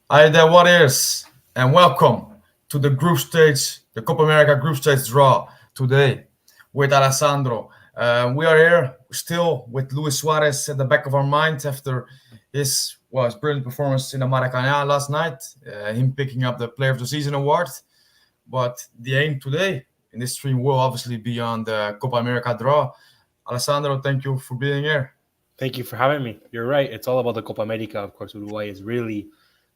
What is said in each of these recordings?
Hi there, what is? And welcome to the group stage, the Copa America group stage draw today with Alessandro. We are here still with Luis Suarez at the back of our minds after his brilliant performance in the Maracanã last night, him picking up the Player of the Season award. But the aim today in this stream will obviously be on the Copa America draw. Alessandro, thank you for being here. Thank you for having me. You're right. It's all about the Copa America. Of course, Uruguay is really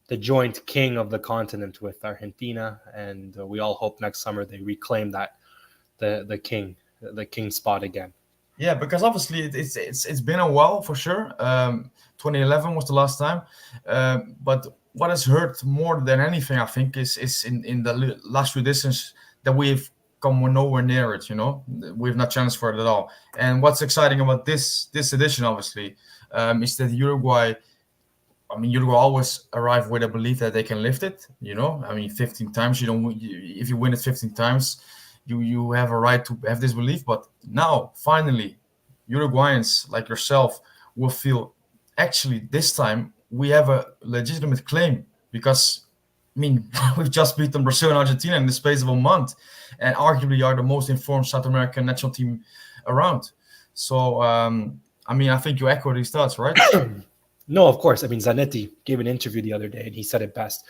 the joint king of the continent with Argentina, and we all hope next summer they reclaim that the king spot again. Yeah, because obviously it's been a while for sure. 2011 was the last time, but what has hurt more than anything, I think, is in the last few editions that we've come nowhere near it. We've not challenged for it at all. And what's exciting about this edition, obviously, is that Uruguay. I mean, Uruguay always arrive with a belief that they can lift it. 15 times you don't. If you win it 15 times, you have a right to have this belief. But now, finally, Uruguayans like yourself will feel actually this time we have a legitimate claim because we've just beaten Brazil and Argentina in the space of a month, and arguably are the most informed South American national team around. So, I think you echo these thoughts, right? No, of course. I mean, Zanetti gave an interview the other day, and he said it best.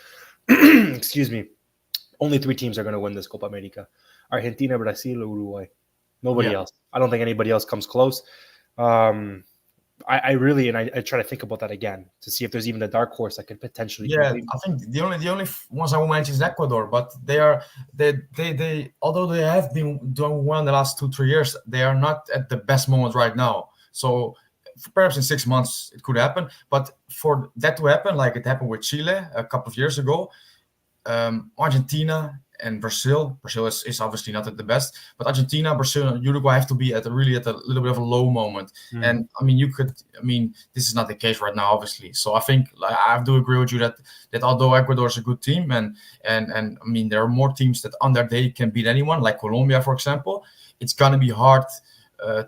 Excuse me. Only three teams are going to win this Copa America: Argentina, Brazil, Uruguay. Nobody Yeah. else. I don't think anybody else comes close. Um, I try to think about that again to see if there's even a dark horse that could potentially Yeah, complete. I think the only ones I will mention is Ecuador, but they although they have been doing well in the last 2 3 years, they are not at the best moment right now. So perhaps in 6 months it could happen, but for that to happen, like it happened with Chile a couple of years ago, Argentina and Brazil. Brazil is obviously not at the best, but Argentina, Brazil, and Uruguay have to be at a little bit of a low moment. And this is not the case right now, obviously. So I think I do agree with you that although Ecuador is a good team, and there are more teams that on their day can beat anyone, like Colombia, for example. It's gonna be hard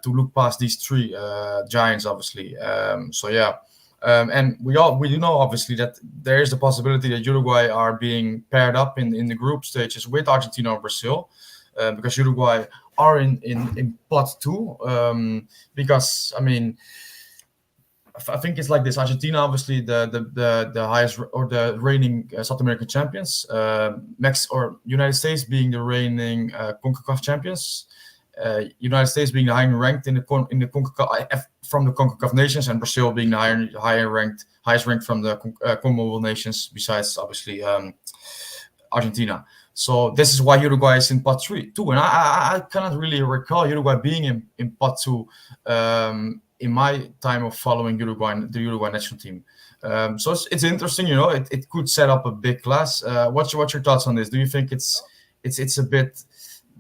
to look past these three giants, obviously. So yeah. And we do know obviously that there is the possibility that Uruguay are being paired up in the group stages with Argentina or Brazil, because Uruguay are in pot two. Because I think it's like this: Argentina, obviously the highest or the reigning South American champions, United States being the reigning CONCACAF champions, United States being the higher ranked in the CONCACAF from the CONCACAF nations, and Brazil being the highest ranked from the CONMEBOL nations, besides obviously Argentina. So this is why Uruguay is in pot three too, and I cannot really recall Uruguay being in pot two in my time of following the Uruguay national team. So it's interesting, it could set up a big class. What's your thoughts on this? Do you think it's a bit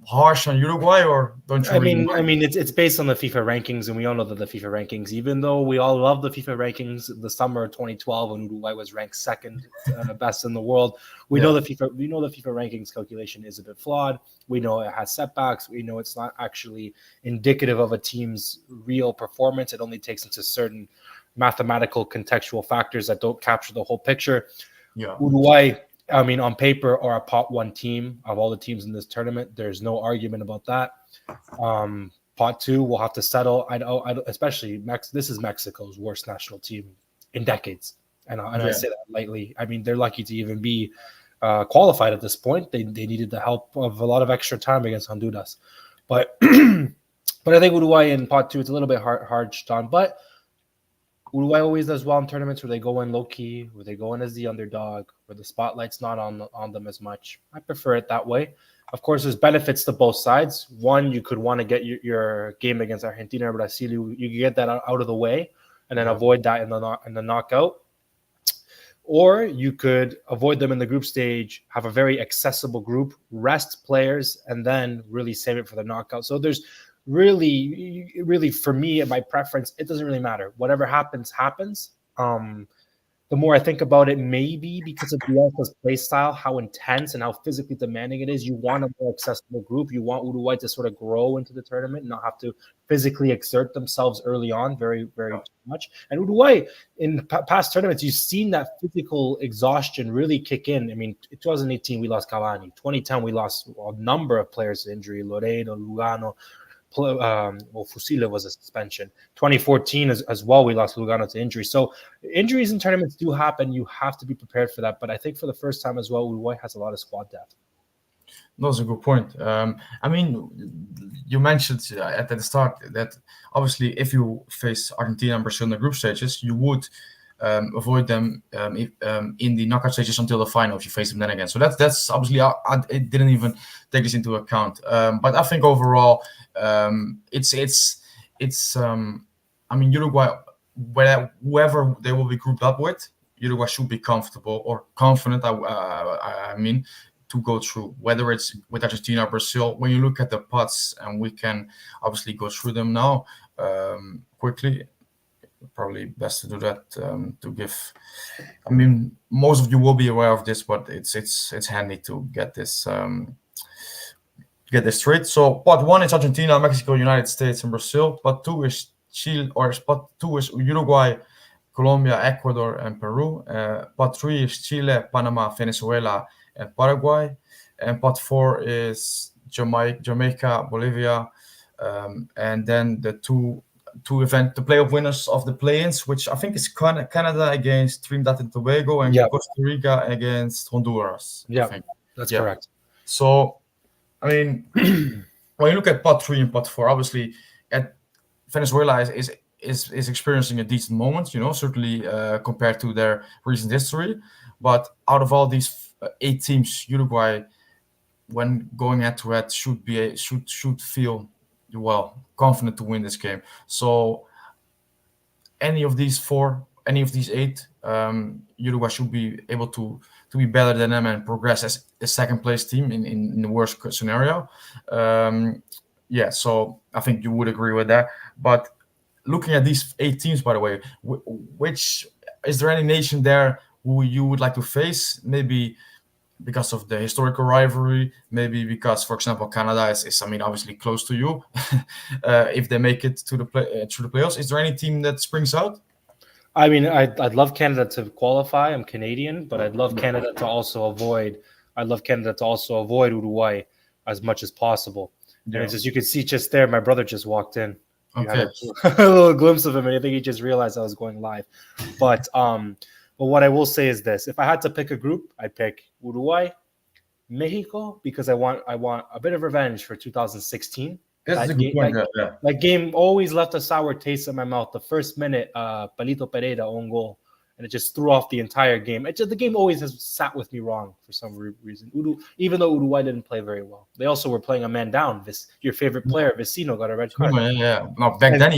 harsh on Uruguay, or don't you I really mean, I mind? mean, it's based on the FIFA rankings, and we all know that the FIFA rankings, even though we all love the FIFA rankings, the summer of 2012 when Uruguay was ranked second best in the world, we Yeah, know the FIFA rankings calculation is a bit flawed. We know it has setbacks. We know it's not actually indicative of a team's real performance. It only takes into certain mathematical contextual factors that don't capture the whole picture. yeah, Uruguay, on paper, are a pot one team of all the teams in this tournament. There's no argument about that. Pot two, we'll have to settle. Especially this is Mexico's worst national team in decades, and I yeah, say that lightly. I mean, they're lucky to even be qualified at this point. They needed the help of a lot of extra time against Honduras, but but I think Uruguay in pot two, it's a little bit hard on, but Uruguay always does well in tournaments where they go in low key, where they go in as the underdog, where the spotlight's not on them as much. I prefer it that way. Of course, there's benefits to both sides. One, you could want to get your game against Argentina or Brazil. You can get that out of the way and then yeah, avoid that in the knockout. Or you could avoid them in the group stage, have a very accessible group, rest players, and then really save it for the knockout. So there's really for me, my preference, it doesn't really matter. Whatever happens, happens. the more I think about it, maybe because of Bielsa's play style, how intense and how physically demanding it is, you want a more accessible group. You want Uruguay to sort of grow into the tournament and not have to physically exert themselves early on very, very much. And Uruguay, in past tournaments, you've seen that physical exhaustion really kick in. I mean, in 2018, we lost Cavani. 2010, we lost a number of players to injury, Loreno, Lugano. Fusile was a suspension. 2014 as well, we lost Lugano to injury. So injuries in tournaments do happen. You have to be prepared for that. But I think for the first time as well, Uruguay has a lot of squad depth. That's a good point. I mean, you mentioned at the start that obviously if you face Argentina and Brazil in the group stages, you would avoid them in the knockout stages until the final if you face them then again. So that's obviously I didn't even take this into account. But I think overall it's I mean, Uruguay, whoever they will be grouped up with, Uruguay should be comfortable or confident. I mean, to go through, whether it's with Argentina or Brazil. When you look at the pots, and we can obviously go through them now quickly. Probably best to do that to give. I mean, most of you will be aware of this, but it's handy to get this straight. So pot 1 is Argentina, Mexico, United States, and Brazil. Pot 2 is Chile, or pot 2 is Uruguay, Colombia, Ecuador, and Peru. Pot 3 is Chile, Panama, Venezuela, and Paraguay. And pot 4 is Jamaica, Bolivia, and then the two playoff winners of the play-ins, which I think is Canada against Trinidad and Tobago, and Costa Rica against Honduras. Yeah, that's correct. So, I mean, when you look at pot 3 and pot 4, obviously, Venezuela is experiencing a decent moment, certainly compared to their recent history. But out of all these 8 teams, Uruguay, when going head-to-head, should feel confident to win this game. So any of these 8, Uruguay should be able to be better than them and progress as a second place team in the worst scenario. So I think you would agree with that. But looking at these 8 teams, by the way, which is there any nation there who you would like to face? Maybe because of the historical rivalry, maybe because, for example, Canada is obviously close to you. If they make it to the through the playoffs, is there any team that springs out? I mean, I'd love Canada to qualify. I'm Canadian, but I'd love Canada to also avoid Uruguay as much as possible. Yeah. And as you can see just there, my brother just walked in. Okay. A little glimpse of him, and I think he just realized I was going live. But what I will say is this: if I had to pick a group, I'd pick Uruguay, Mexico, because I want a bit of revenge for 2016. That's a good point. That game always left a sour taste in my mouth. The first minute, Palito Pereira own goal, and it just threw off the entire game. The game always has sat with me wrong for some reason. Even though Uruguay didn't play very well, they also were playing a man down. Your favorite player, Vecino, got a red card. Yeah. No, back then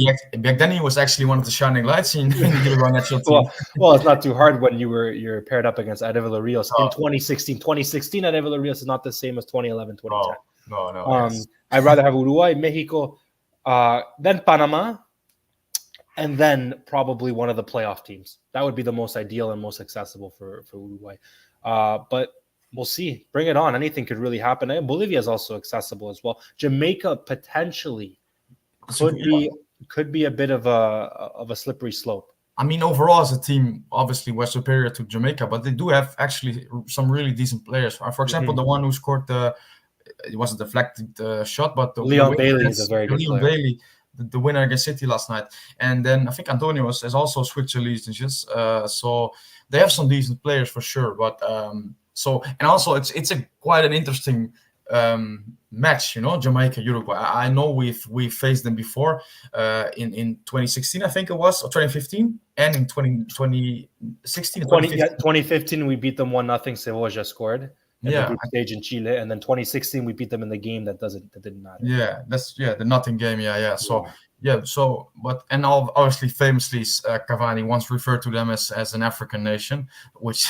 he was actually one of the shining lights in the Uruguay national team. Well, it's not too hard when you're paired up against Arevalo Rios in 2016. 2016 Arevalo Rios is not the same as 2011, 2010. No. I'd rather have Uruguay, Mexico, then Panama, and then probably one of the playoff teams. That would be the most ideal and most accessible for Uruguay. But we'll see. Bring it on. Anything could really happen. And Bolivia is also accessible as well. Jamaica potentially could be a bit of a slippery slope. I mean, overall as a team, obviously we're superior to Jamaica, but they do have actually some really decent players. For example, the one who scored it was a deflected shot, but Leon Bailey is a very good player. Bailey, the winner against City last night. And then I think Antonio has also switched allegiances. So they have some decent players for sure. But also it's quite an interesting match, Jamaica, Uruguay. I know we've faced them before in 2016, I think it was, or 2015, and in 2016. 2015 we beat them 1-0. Sevilla scored. Yeah, the group stage in Chile, and then 2016 we beat them in the game that didn't matter. Yeah, the nothing game. Yeah. So obviously famously Cavani once referred to them as an African nation, which,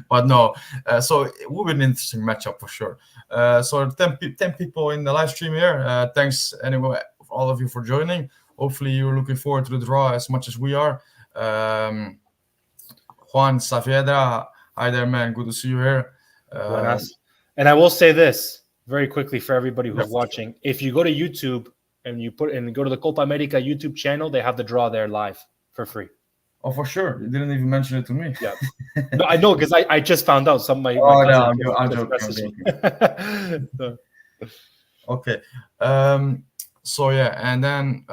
but no. So it will be an interesting matchup for sure. So 10 people in the live stream here. Thanks anyway, all of you for joining. Hopefully you're looking forward to the draw as much as we are. Juan Saavedra. Hi there, man. Good to see you here. Buenas. And I will say this very quickly for everybody who's Yeah. watching. If you go to YouTube and you go to the Copa America YouTube channel, they have the draw there live for free. Oh, for sure. You didn't even mention it to me. Yeah. No, I know because I just found out. Some of my Oh, cousins no, I'm just joking. messaged me. So, Okay. So yeah, and then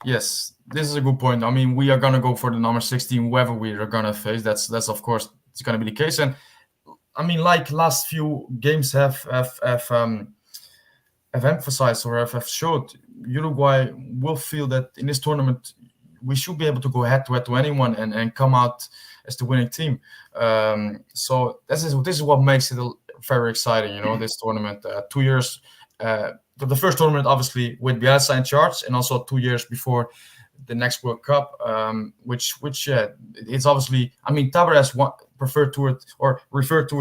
yes, this is a good point. I mean, we are gonna go for the number 16, whoever we are gonna face. That's of course it's gonna be the case. And I mean, like last few games have emphasized or have showed, Uruguay will feel that in this tournament we should be able to go head to head to anyone and come out as the winning team. So this is what makes it very exciting. This tournament. 2 years. The first tournament, obviously, with Bielsa in charge, and also 2 years before the next World Cup, which it's obviously. I mean, Tavares referred to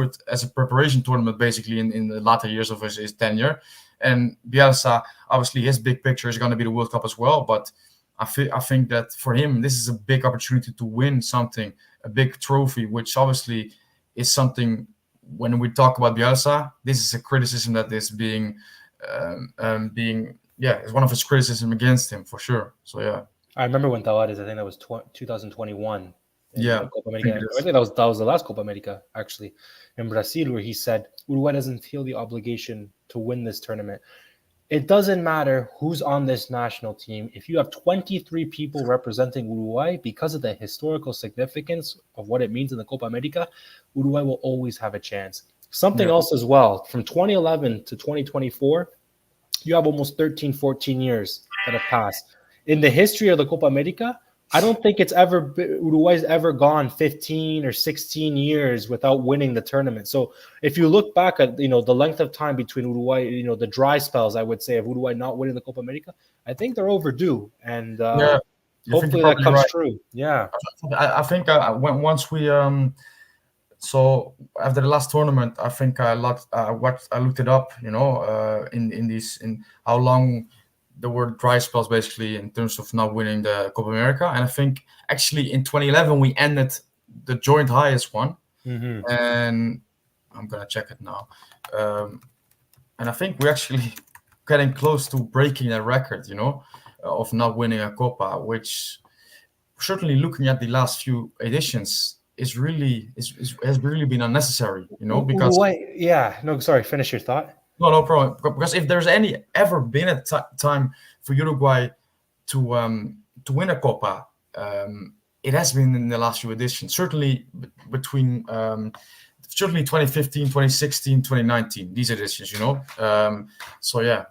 it as a preparation tournament, basically in the latter years of his tenure. And Bielsa, obviously, his big picture is going to be the World Cup as well. But I think that for him, this is a big opportunity to win something, a big trophy, which obviously is something. When we talk about Bielsa, this is a criticism that is being it's one of his criticism against him for sure. So yeah, I remember when Tavares, I think that was 2021. Yeah, Copa America. I think that was the last Copa America actually in Brazil, where he said Uruguay doesn't feel the obligation to win this tournament. It doesn't matter who's on this national team. If you have 23 people representing Uruguay, because of the historical significance of what it means in the Copa America, Uruguay will always have a chance. Something else as well, from 2011 to 2024, you have almost 13, 14 years that have passed. In the history of the Copa America, I don't think Uruguay's ever gone 15 or 16 years without winning the tournament. So if you look back at, the length of time between Uruguay, the dry spells, I would say, of Uruguay not winning the Copa America, I think they're overdue. And hopefully that comes true. Yeah. I think once we so after the last tournament, I think I looked it up, in how long there were dry spells basically in terms of not winning the Copa America. And I think actually in 2011 we ended the joint highest one. Mm-hmm. And I'm gonna check it now. And I think we're actually getting close to breaking that record, of not winning a Copa, which certainly looking at the last few editions has really been unnecessary, because finish your thought. No problem. Because if there's ever been a time for Uruguay to win a Copa, it has been in the last few editions. Certainly between 2015, 2016, 2019, these editions, So yeah.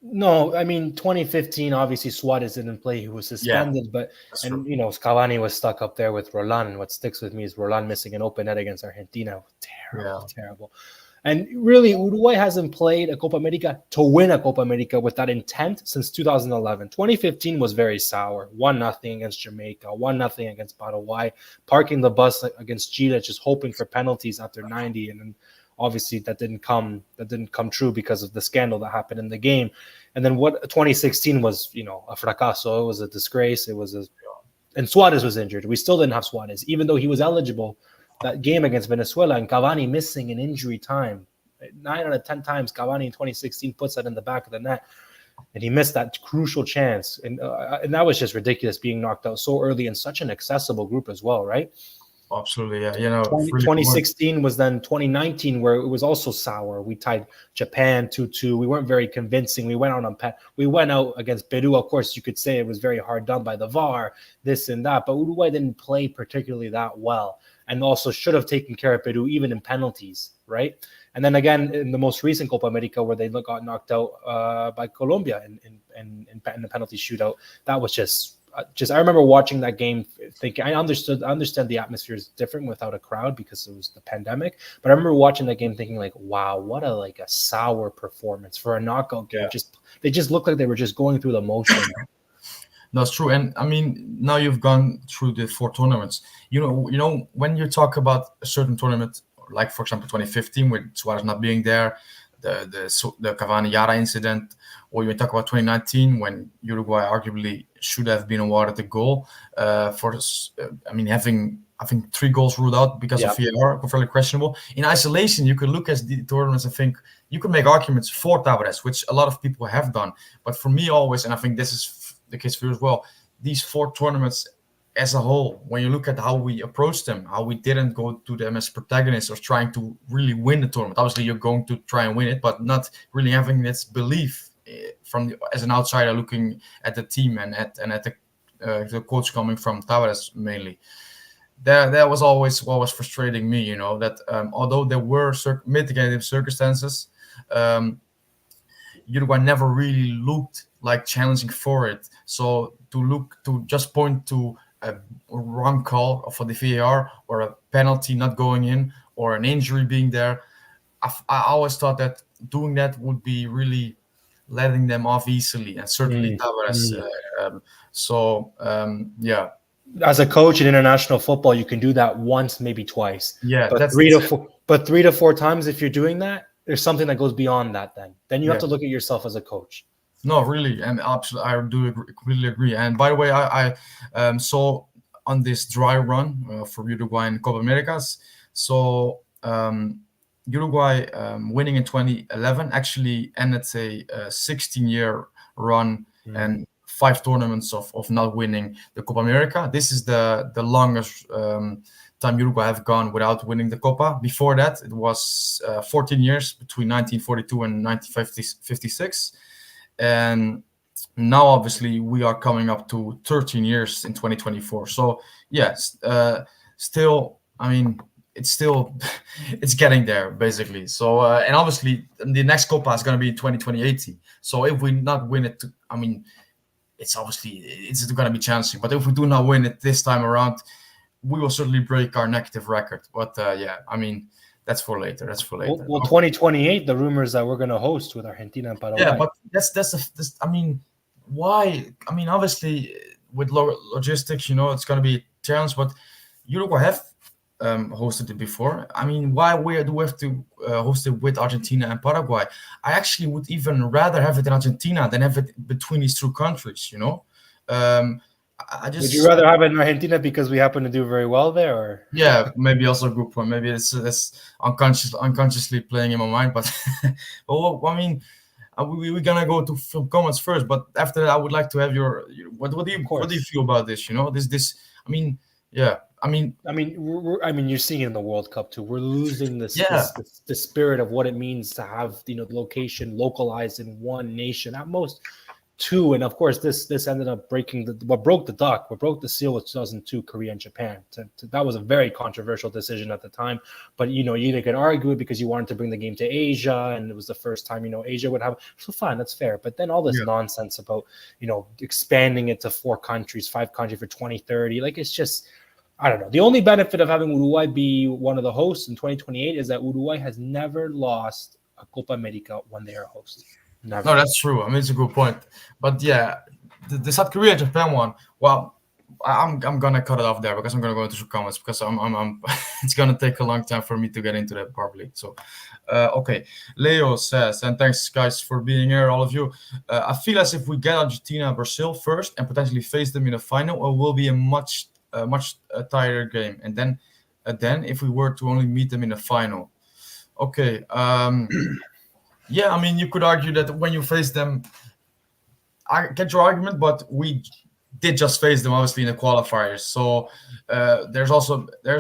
No, I mean 2015. Obviously, Suarez didn't play; he was suspended. But Cavani was stuck up there with Roland. And what sticks with me is Roland missing an open net against Argentina. Terrible. And really, Uruguay hasn't played a Copa America to win a Copa America with that intent since 2011. 2015 was very sour. 1-0 against Jamaica, 1-0 against Paraguay, parking the bus against Chile, just hoping for penalties after 90, and then obviously that didn't come true because of the scandal that happened in the game. And then 2016 was, a fracaso. It was a disgrace. And Suarez was injured. We still didn't have Suarez, even though he was eligible. That game against Venezuela and Cavani missing in injury time. 9 out of 10 times Cavani in 2016 puts that in the back of the net, and he missed that crucial chance. And that was just ridiculous, being knocked out so early in such an accessible group as well, right? Absolutely, yeah. 2016 was then 2019, where it was also sour. We tied Japan 2-2. We weren't very convincing. We went out against Peru. Of course, you could say it was very hard done by the VAR, this and that, but Uruguay didn't play particularly that well, and also should have taken care of Peru even in penalties, right? And then again in the most recent Copa America, where they got knocked out by Colombia in the penalty shootout, that was just I remember watching that game thinking, I understand the atmosphere is different without a crowd because it was the pandemic, but I remember watching that game thinking like, wow, what a sour performance for a knockout game. Yeah. They just looked like they were just going through the motion. That's true. And I mean, now you've gone through the 4 tournaments. When you talk about a certain tournament, like for example 2015 with Suarez not being there, the Cavani Yara incident, or you talk about 2019 when Uruguay arguably should have been awarded the goal having I think 3 goals ruled out because of VAR, fairly questionable. In isolation, you could look at the tournaments and think you could make arguments for Tavares, which a lot of people have done. But for me, always, and I think this is the case for you as well, these 4 tournaments as a whole, when you look at how we approached them, how we didn't go to them as protagonists or trying to really win the tournament. Obviously, you're going to try and win it, but not really having this belief as an outsider looking at the team and at the coach coming from Tavares mainly. That was always what was frustrating me, that although there were mitigating circumstances, Uruguay never really looked like challenging for it. So to just point to a wrong call for the VAR or a penalty not going in or an injury being there, I always thought that doing that would be really letting them off easily, and certainly Tavares. As a coach in international football, you can do that once, maybe twice. Yeah, but 3 to 4 times, if you're doing that, there's something that goes beyond that. Then you have to look at yourself as a coach. No, really, and absolutely, I do completely agree. And by the way, I saw on this dry run for Uruguay in Copa Americas. So Uruguay winning in 2011 actually ended a 16-year run and 5 tournaments of not winning the Copa America. This is the longest time Uruguay have gone without winning the Copa. Before that, it was 14 years between 1942 and 1956. And now, obviously, we are coming up to 13 years in 2024. So, yes, still, it's getting there, basically. So, and obviously, the next Copa is going to be in 2020-80. So, if we not win it, it's going to be challenging. But if we do not win it this time around, we will certainly break our negative record. But that's for later. Well, 2028, the rumors that we're going to host with Argentina and Paraguay. Yeah, but why? Obviously, with logistics, it's going to be a challenge. But Uruguay have hosted it before. Why do we have to host it with Argentina and Paraguay? I actually would even rather have it in Argentina than have it between these 2 countries. Would you rather have it in Argentina because we happen to do very well there, or? Yeah, maybe also a good point. Maybe it's unconsciously playing in my mind. But we're gonna go to film comments first. But after that, I would like to have your what do you feel about this? You're seeing it in the World Cup too. We're losing the spirit of what it means to have the location localized in one nation at most. 2, and of course this ended up breaking what broke the seal with 2002 Korea and Japan. That was a very controversial decision at the time, but you either can argue it because you wanted to bring the game to Asia and it was the first time Asia would have, so fine, that's fair. But then all this nonsense about expanding it to 4 countries, 5 countries for 2030, it's just, I don't know. The only benefit of having Uruguay be one of the hosts in 2028 is that Uruguay has never lost a Copa America when they are a host. Never. No, that's true. It's a good point. But yeah, the South Korea Japan one. Well, I'm gonna cut it off there because I'm gonna go into some comments because I'm it's gonna take a long time for me to get into that properly. So, okay. Leo says, and thanks guys for being here, all of you. I feel as if we get Argentina and Brazil first and potentially face them in the final, it will be a much tighter game. And then if we were to only meet them in the final, okay. Yeah, you could argue that when you face them, I get your argument, but we did just face them obviously in the qualifiers. So there's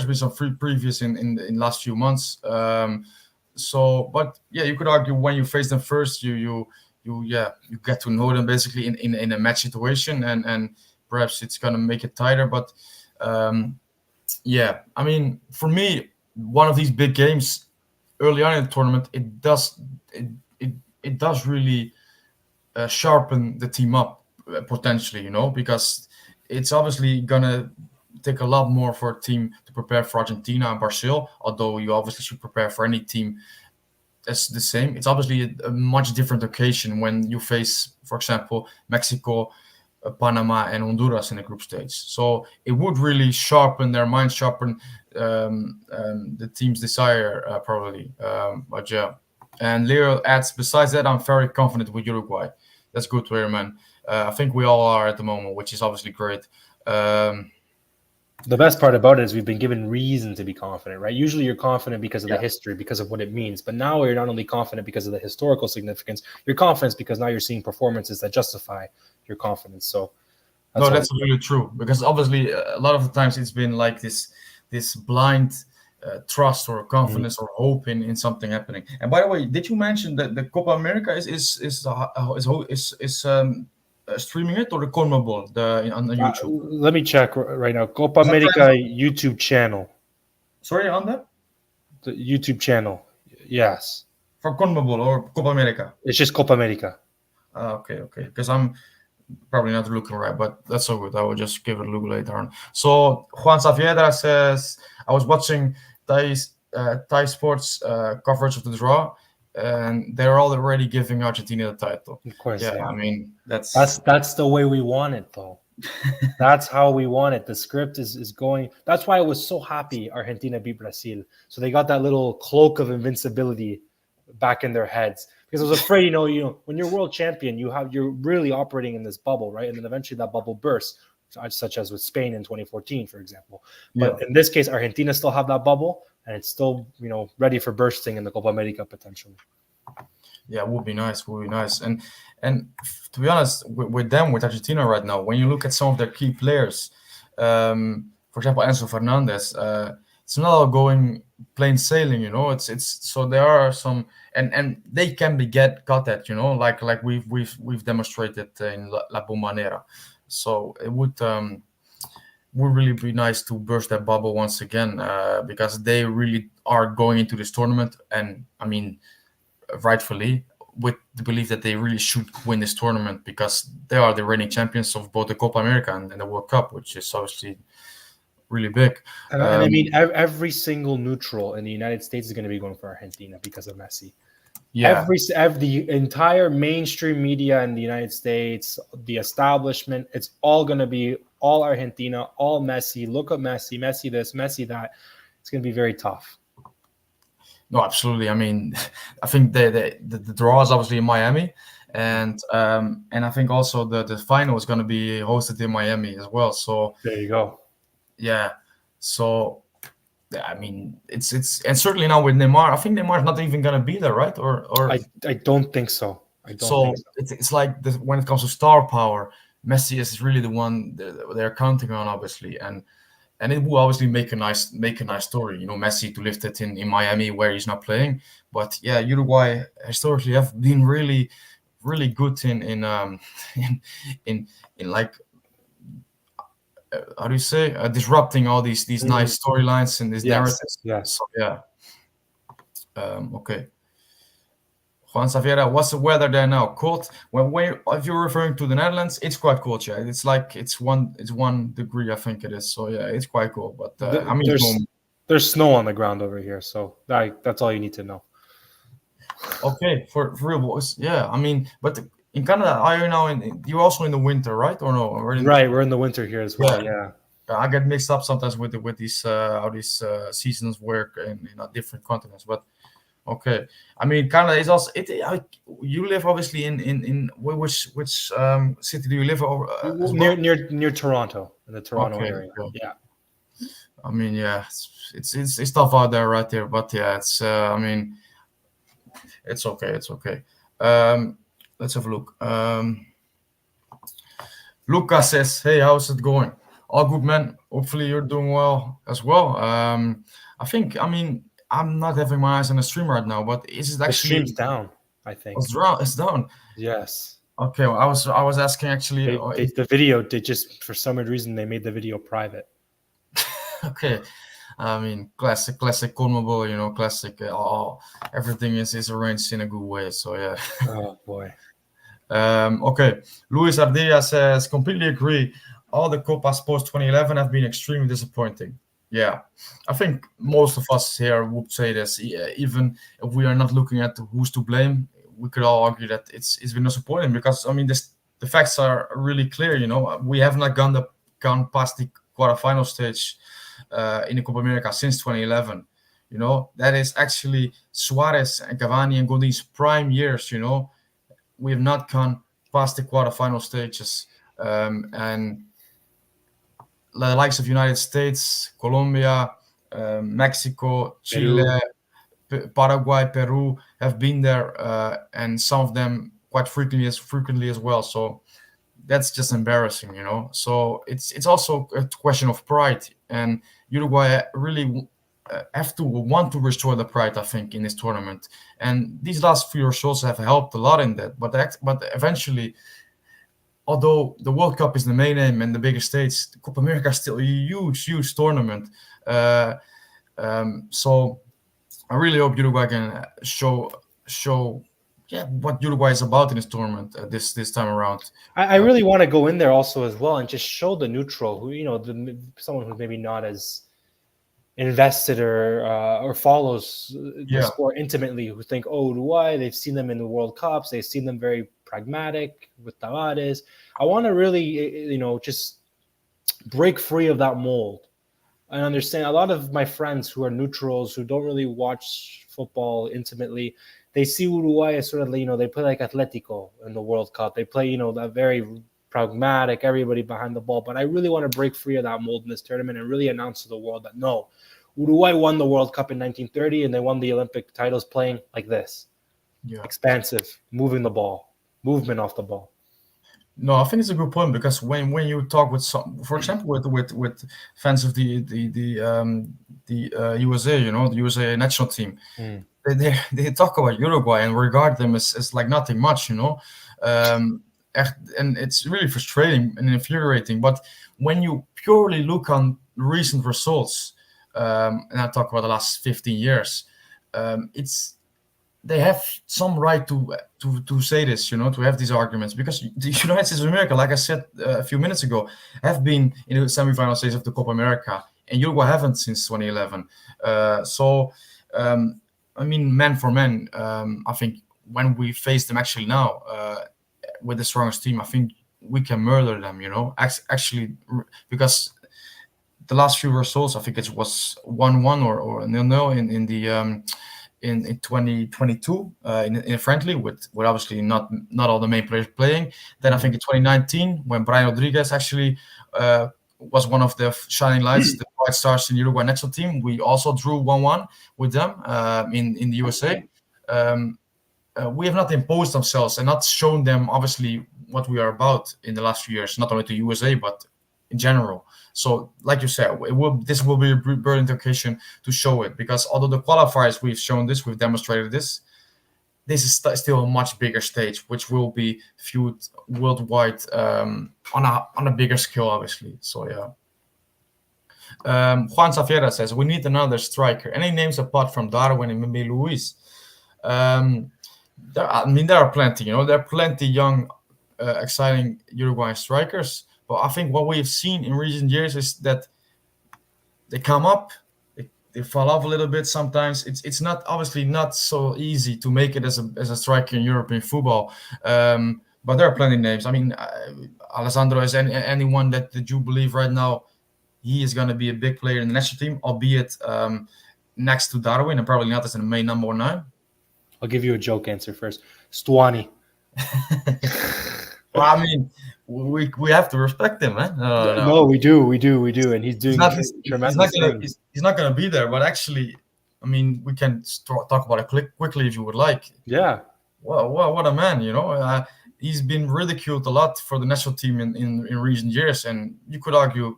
been some previous in last few months. But yeah, you could argue when you face them first, you get to know them basically in a match situation, and perhaps it's gonna make it tighter. But for me, one of these big games early on in the tournament, it does really sharpen the team up potentially, because it's obviously gonna take a lot more for a team to prepare for Argentina and Brazil. Although you obviously should prepare for any team as the same. It's obviously a much different occasion when you face, for example, Mexico, Panama, and Honduras in the group stage. So it would really sharpen their mind, sharpen the team's desire probably. But yeah. And Leo adds, besides that, I'm very confident with Uruguay. That's good to hear, man. I think we all are at the moment, which is obviously great. The best part about it is we've been given reason to be confident, right? Usually you're confident because of the history, because of what it means. But now you're not only confident because of the historical significance, you're confident because now you're seeing performances that justify your confidence. So that's really true, because obviously a lot of the times it's been like this blind trust or confidence or hope in something happening. And by the way, did you mention that the Copa America is streaming it, or the CONMEBOL on the YouTube? Let me check right now. Copa America YouTube channel. Sorry, on that? The YouTube channel. Yes. For CONMEBOL or Copa America? It's just Copa America. Okay. Because I'm probably not looking right, but that's so good. I will just give it a look later on. So Juan Saavedra says, I was watching Thai sports coverage of the draw, and they're already giving Argentina the title. Of course, yeah. I mean, that's the way we want it, though. That's how we want it. The script is going. That's why I was so happy Argentina beat Brazil. So they got that little cloak of invincibility back in their heads. Because I was afraid, when you're world champion, you're really operating in this bubble, right? And then eventually that bubble bursts, such as with Spain in 2014, for example. But in this case, Argentina still have that bubble, and it's still, ready for bursting in the Copa America potentially. Yeah, it would be nice. And to be honest, with Argentina right now, when you look at some of their key players, for example, Enzo Fernandez, it's not all going plain sailing, It's so there are some, and they can be got at, like we've demonstrated in La Bombonera. So it would really be nice to burst that bubble once again, because they really are going into this tournament, and I mean, rightfully, with the belief that they really should win this tournament, because they are the reigning champions of both the Copa America and the World Cup, which is obviously really big. And I mean, every single neutral in the United States is going to be going for Argentina because of Messi. Yeah. The entire mainstream media in the United States, the establishment, it's all going to be all Argentina, all Messi. Look at Messi, Messi this, Messi that. It's going to be very tough. No, absolutely. I mean, I think the draw is obviously in Miami, and I think also the final is going to be hosted in Miami as well. So there you go. Yeah. So I mean, it's and certainly now with Neymar, I think Neymar is not even going to be there, right? Or I don't think so. Think so. It's like when it comes to star power, Messi is really the one they're counting on, obviously, and it will obviously make a nice story, Messi to lift it in Miami where he's not playing. But yeah, Uruguay historically have been really, really good in like, how do you say, disrupting all these nice storylines and these narratives. Yes. So yeah. Okay. Juan Saavedra, what's the weather there now? Cold? If you're referring to the Netherlands, it's quite cold. Yeah, it's like it's 1 degree, I think it is. So yeah, it's quite cold. But I mean, there's snow on the ground over here, so that's all you need to know. Okay, for real, boys. Yeah, I mean, but in Canada, are you now you're also in the winter, right? Or no? We're in the winter here as well. Yeah. I get mixed up sometimes with these how these seasons work in different continents, but. Okay, I mean, Canada is also you live obviously in which city do you live over? Near Toronto, in the Toronto area. Cool. Yeah. I mean, yeah, it's tough out there, right there, but yeah, it's I mean, it's okay. Let's have a look. Lucas says, "Hey, how's it going? All good, man. Hopefully you're doing well as well." I think, I mean, I'm not having my eyes on the stream right now, but is it actually? The stream's down, I think. It's down. Yes. Okay. Well, I was asking actually. The video, they just, for some reason, they made the video private. Okay. I mean, classic CONMEBOL, classic. Everything is arranged in a good way. So yeah. Oh boy. Okay. Luis Ardilla says, completely agree. All the Copas post 2011 have been extremely disappointing. Yeah, I think most of us here would say this. Even if we are not looking at who's to blame, we could all argue that it's been disappointing, because I mean the facts are really clear. We have not gone past the quarterfinal stage in the Copa America since 2011. That is actually Suarez and Cavani and Godin's prime years. We have not gone past the quarterfinal stages, and the likes of United States, Colombia, Mexico, Chile, Paraguay, Peru have been there, and some of them quite frequently as well. So that's just embarrassing. So it's also a question of pride, and Uruguay really have to want to restore the pride, I think, in this tournament. And these last few results have helped a lot in that. But eventually, although the World Cup is the main aim and the biggest stage, the Copa America is still a huge tournament. So I really hope Uruguay can show what Uruguay is about in this tournament this time around. I really want to go in there also as well and just show the neutral, who someone who's maybe not as invested or follows the sport intimately, who think, Uruguay, they've seen them in the World Cups, they've seen them very pragmatic with Tavares. I want to really, just break free of that mold and understand. A lot of my friends who are neutrals, who don't really watch football intimately, they see Uruguay as sort of, they play like Atletico in the World Cup. They play, that very pragmatic, everybody behind the ball. But I really want to break free of that mold in this tournament and really announce to the world that, no, Uruguay won the World Cup in 1930 and they won the Olympic titles playing like this. Expansive, moving the ball, movement off the ball. No, I think it's a good point, because when you talk with for example, with fans of the USA, the USA national team, they talk about Uruguay and regard them as like nothing much, and it's really frustrating and infuriating. But when you purely look on recent results, and I talk about the last 15 years, they have some right to say this, to have these arguments, because the United States of America, like I said a few minutes ago, have been in the semifinal stage of the Copa America, and Uruguay haven't since 2011. Man for man, I think when we face them actually now with the strongest team, I think we can murder them, actually, because the last few results, I think it was 1-1 or 0-0 in 2022 in a friendly with obviously not all the main players playing. Then I think in 2019, when Brian Rodriguez actually was one of the shining lights, the bright stars in Uruguay national team, we also drew 1-1 with them in the USA. We have not imposed ourselves and not shown them obviously what we are about in the last few years, not only to USA but in general. So, like you said, this will be a brilliant occasion to show it, because although the qualifiers we've shown this, we've demonstrated this is still a much bigger stage, which will be viewed worldwide on a bigger scale, obviously. So Juan Safiera says, we need another striker. Any names apart from Darwin and maybe Luis? There are plenty. There are plenty young, exciting Uruguayan strikers. But I think what we've seen in recent years is that they come up, they fall off a little bit sometimes. It's not obviously not so easy to make it as a striker in European football. But there are plenty of names. Alessandro is anyone that you believe right now he is going to be a big player in the national team, albeit next to Darwin and probably not as the main number 9. I'll give you a joke answer first. Stuani. Well, we have to respect him, man. No, we do, and he's doing tremendous things. He's not going to be there, but actually, we can talk about it quickly if you would like. Yeah. Well, what a man, he's been ridiculed a lot for the national team in recent years, and you could argue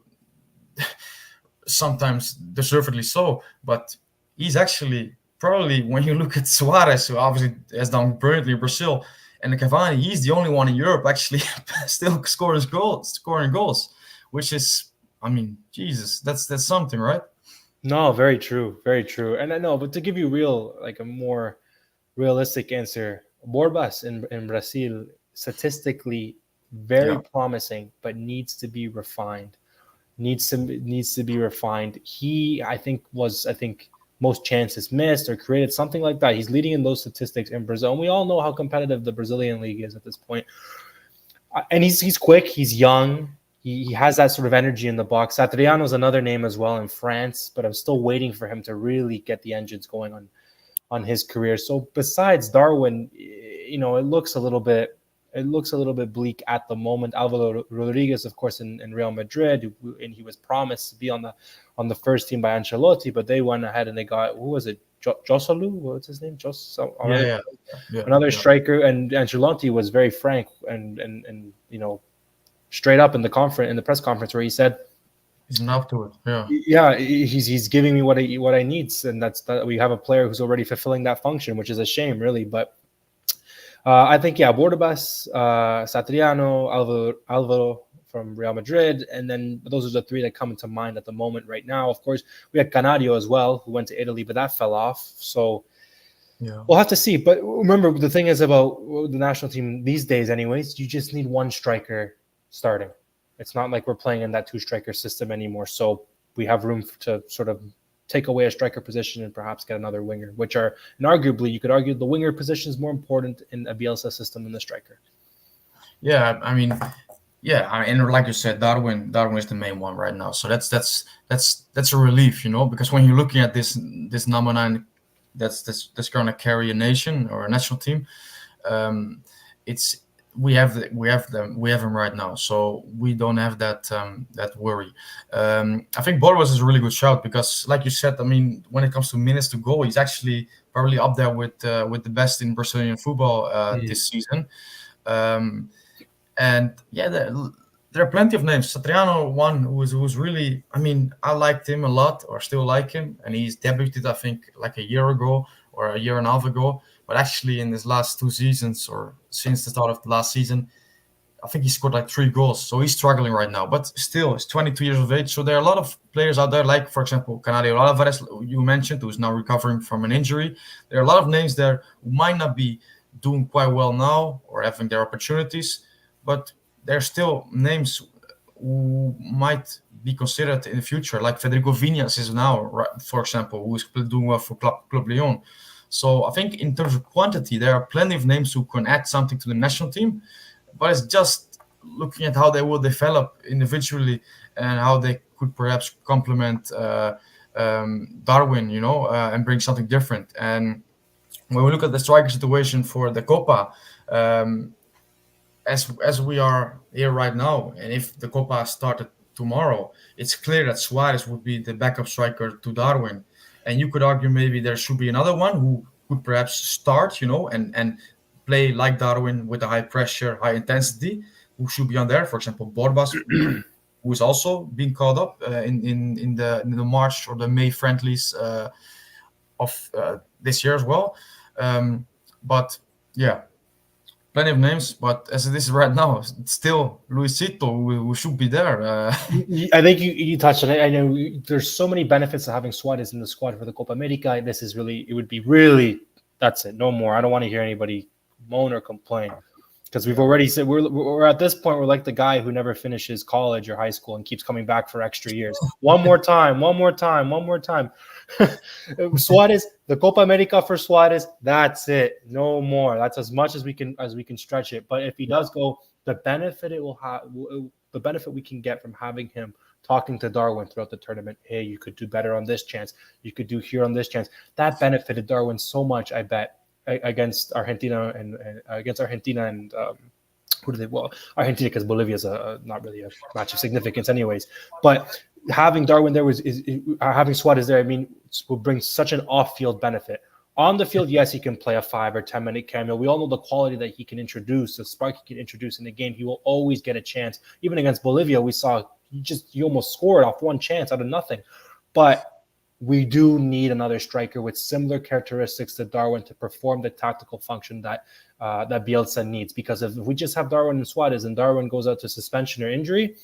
sometimes deservedly so, but he's actually probably, when you look at Suarez, who obviously has done brilliantly in Brazil, and Cavani, he's the only one in Europe actually still scoring goals, which is, Jesus, that's something, right? No, very true. And I know, but to give you a more realistic answer, Borbas in Brazil, statistically very promising, but needs to be refined. Needs to be refined. He, I think, most chances missed or created, something like that. He's leading in those statistics in Brazil. And we all know how competitive the Brazilian league is at this point. And he's quick, he's young, he has that sort of energy in the box. Satriano's another name as well in France, but I'm still waiting for him to really get the engines going on his career. So besides Darwin, it looks a little bit bleak at the moment. Alvaro Rodriguez, of course, in Real Madrid, and he was promised to be on the first team by Ancelotti, but they went ahead and they got, who was it? Joselu? What's his name? Another striker. And Ancelotti was very frank and straight up in the press conference where he said, he's enough to it. Yeah, he's giving me what I need, and that's that. We have a player who's already fulfilling that function, which is a shame, really. But I think Bordabas, Satriano, Alvaro from Real Madrid, and then those are the three that come into mind at the moment right now. Of course, we had Canario as well, who went to Italy, but that fell off. So we'll have to see. But remember, the thing is about the national team these days, anyways, you just need one striker starting. It's not like we're playing in that two-striker system anymore. So we have room to sort of take away a striker position and perhaps get another winger, which are, and arguably, you could argue the winger position is more important in a Bielsa system than the striker. Yeah, and like you said, Darwin is the main one right now. So that's a relief, because when you're looking at this number 9, that's going to carry a nation or a national team. We have him right now, so we don't have that worry. I think Borbas is a really good shout because, like you said, when it comes to minutes to goal, he's actually probably up there with the best in Brazilian football this season. And there are plenty of names. Satriano, one who's really, I liked him a lot, or still like him, and he's debuted, I think, like a year ago or a year and a half ago. But actually, in his last 2 seasons, or since the start of the last season, I think he scored like 3 goals. So he's struggling right now. But still, he's 22 years of age. So there are a lot of players out there, like, for example, Canario Alvarez, you mentioned, who's now recovering from an injury. There are a lot of names there who might not be doing quite well now or having their opportunities. But there are still names who might be considered in the future, like Federico Viñas is now, for example, who is doing well for Club Lyon. So I think in terms of quantity, there are plenty of names who can add something to the national team, but it's just looking at how they will develop individually and how they could perhaps complement Darwin, and bring something different. And when we look at the striker situation for the Copa, as we are here right now, and if the Copa started tomorrow, it's clear that Suarez would be the backup striker to Darwin. And you could argue maybe there should be another one who could perhaps start, and play like Darwin with a high pressure, high intensity, who should be on there. For example, Borbas, who is also being called up in the March or the May friendlies of this year as well. But yeah, plenty of names. But as it is right now, it's still Luisito who should be there. I think you touched on it. I know there's so many benefits of having Suarez in the squad for the Copa America. It would be really, that's it, no more. I don't want to hear anybody moan or complain, because we've already said we're at this point, we're like the guy who never finishes college or high school and keeps coming back for extra years. One more time. Suarez, the Copa America for Suarez, that's it, no more. That's as much as we can stretch it. But if he does go, the benefit we can get from having him talking to Darwin throughout the tournament, hey, you could do better on this chance, you could do here on this chance, that benefited Darwin so much, I bet, against Argentina and who do they? Well, Argentina, because Bolivia is not really a match of significance, anyways. But having Darwin there having Suarez there, will bring such an off-field benefit. On the field, yes, he can play a 5 or 10-minute cameo. We all know the quality that he can introduce, the spark he can introduce in the game. He will always get a chance. Even against Bolivia, we saw he almost scored off one chance out of nothing. But we do need another striker with similar characteristics to Darwin to perform the tactical function that Bielsa needs. Because if we just have Darwin and Suarez, and Darwin goes out to suspension or injury,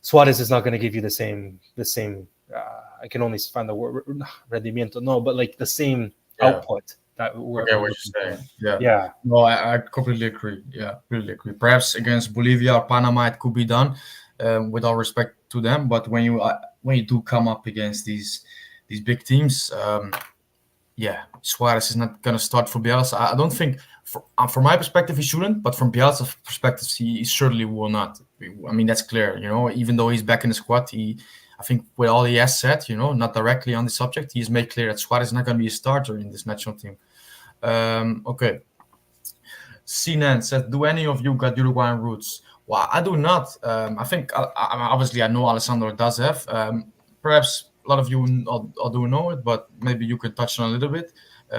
Suarez is not going to give you the same. I can only find the word rendimiento. No, but like the same output that we're. Okay, what you're saying. Yeah. No, I completely agree. Yeah, really agree. Perhaps against Bolivia or Panama, it could be done. With all respect to them, but when you do come up against these big teams, Suarez is not going to start for Bielsa. I don't think From my perspective, he shouldn't, but from Bielsa's perspective, he certainly will not. I mean, that's clear. Even though he's back in the squad, I think with all he has said, not directly on the subject, he's made clear that Suarez is not going to be a starter in this national team. Okay. Sinan says, do any of you got Uruguayan roots? Well, I do not. I think, obviously, I know Alessandro does have. Perhaps a lot of you do know it, but maybe you could touch on a little bit.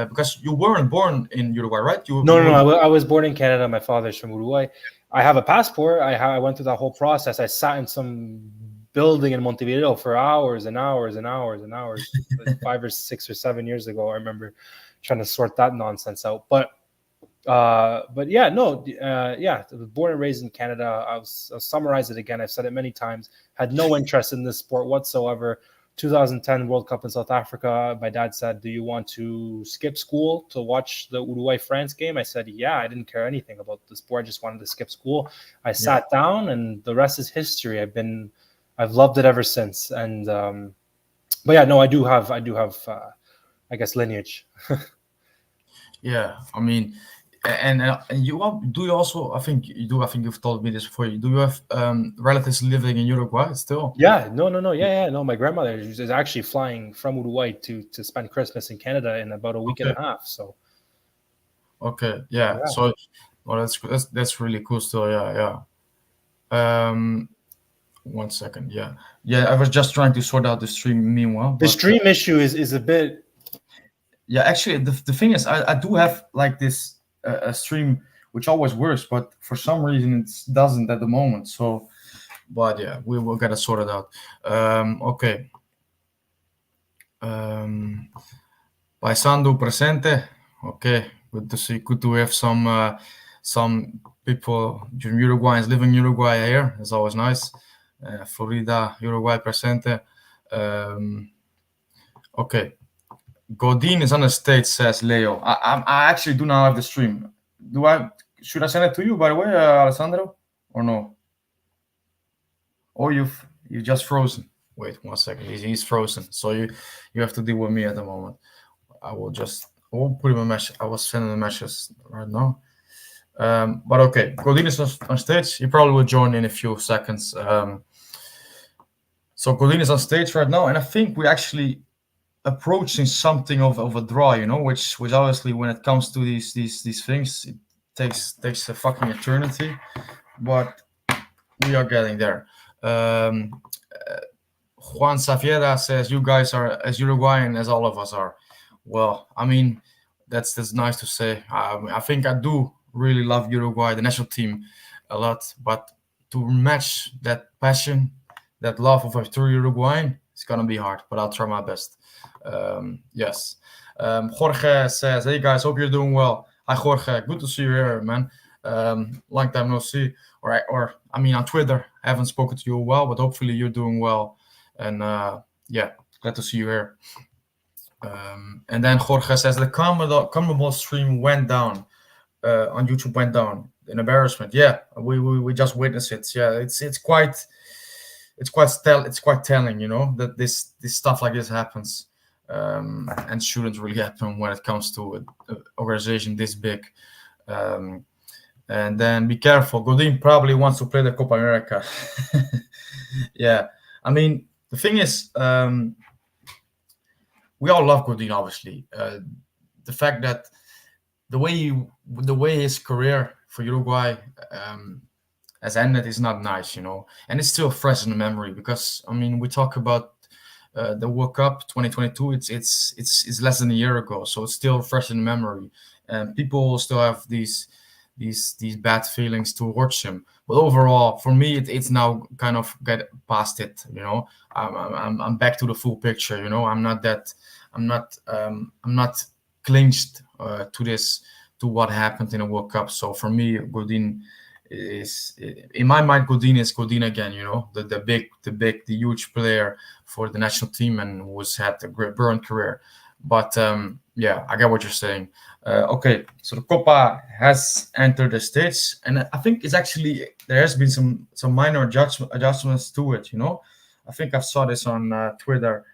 Because you weren't born in Uruguay, right? No. I was born in Canada. My father's from Uruguay. I have a passport. I went through that whole process. I sat in some building in Montevideo for hours and hours and hours and hours. 5 or 6 or 7 years ago, I remember trying to sort that nonsense out. But yeah, no, yeah, I was born and raised in Canada. I'll summarize it again. I've said it many times. Had no interest in this sport whatsoever. 2010 World Cup in South Africa. My dad said, "Do you want to skip school to watch the Uruguay-France game?" I said, "Yeah." I didn't care anything about the sport. I just wanted to skip school. I sat down, and the rest is history. I've loved it ever since. And but yeah, no, I do have, I guess, lineage. Yeah, I mean, and do you also? I think you do. I think you've told me this before. Do you have relatives living in Uruguay still? Yeah, no, yeah, no. My grandmother is actually flying from Uruguay to spend Christmas in Canada in about a week and a half. So. Okay. Yeah. So, well, that's really cool. Still, yeah. 1 second. Yeah. I was just trying to sort out the stream. Meanwhile, the stream issue is a bit. Yeah, actually, the thing is, I do have like this a stream which always works, but for some reason it doesn't at the moment. So, but yeah, we will get it sorted out. Okay. Paisando presente. Okay, good to see. Good to have some people, Uruguayans living in Uruguay here. It's always nice. Florida, Uruguay presente. Okay. Godin is on the stage, says Leo. I actually do not have the stream. Should I send it to you, by the way, Alessandro, or no? Or you just frozen. Wait 1 second. He's frozen. So you have to deal with me at the moment. I will put him a message. I was sending a message right now. But okay, Godin is on stage. He probably will join in a few seconds. So Godin is on stage right now, and I think we actually approaching something of a draw, which obviously when it comes to these things, it takes a fucking eternity, but we are getting there. Juan Safiera says, "You guys are as Uruguayan as all of us are." Well, I mean, that's nice to say. I think I do really love Uruguay, the national team, a lot, but to match that passion, that love of a true Uruguayan, it's gonna be hard, but I'll try my best. Yes. Jorge says, "Hey guys, hope you're doing well." Hi Jorge, good to see you here, man. Long time no see. Or I mean, on Twitter, I haven't spoken to you a while, but hopefully you're doing well. And yeah, glad to see you here. And then Jorge says the CONMEBOL stream went down on YouTube. Went down. An embarrassment. Yeah, we just witnessed it. Yeah, it's quite telling, that this stuff like this happens. And shouldn't really happen when it comes to an organization this big. And then be careful. Godin probably wants to play the Copa America. Yeah, I mean, the thing is, we all love Godin, obviously. The fact that the way his career for Uruguay has ended is not nice, and it's still fresh in the memory because, I mean, we talk about the World Cup 2022. It's less than a year ago, so it's still fresh in memory, and people still have these bad feelings towards him. But overall, for me, it's now kind of get past it. I'm back to the full picture. I'm not clinched to what happened in the World Cup. So for me, Godin is, in my mind, Godin is Godin again. The huge player for the national team and who's had a great brilliant career. But yeah, I get what you're saying. Okay, so the Copa has entered the stage, and I think it's actually there has been some minor adjustments to it. I think I saw this on Twitter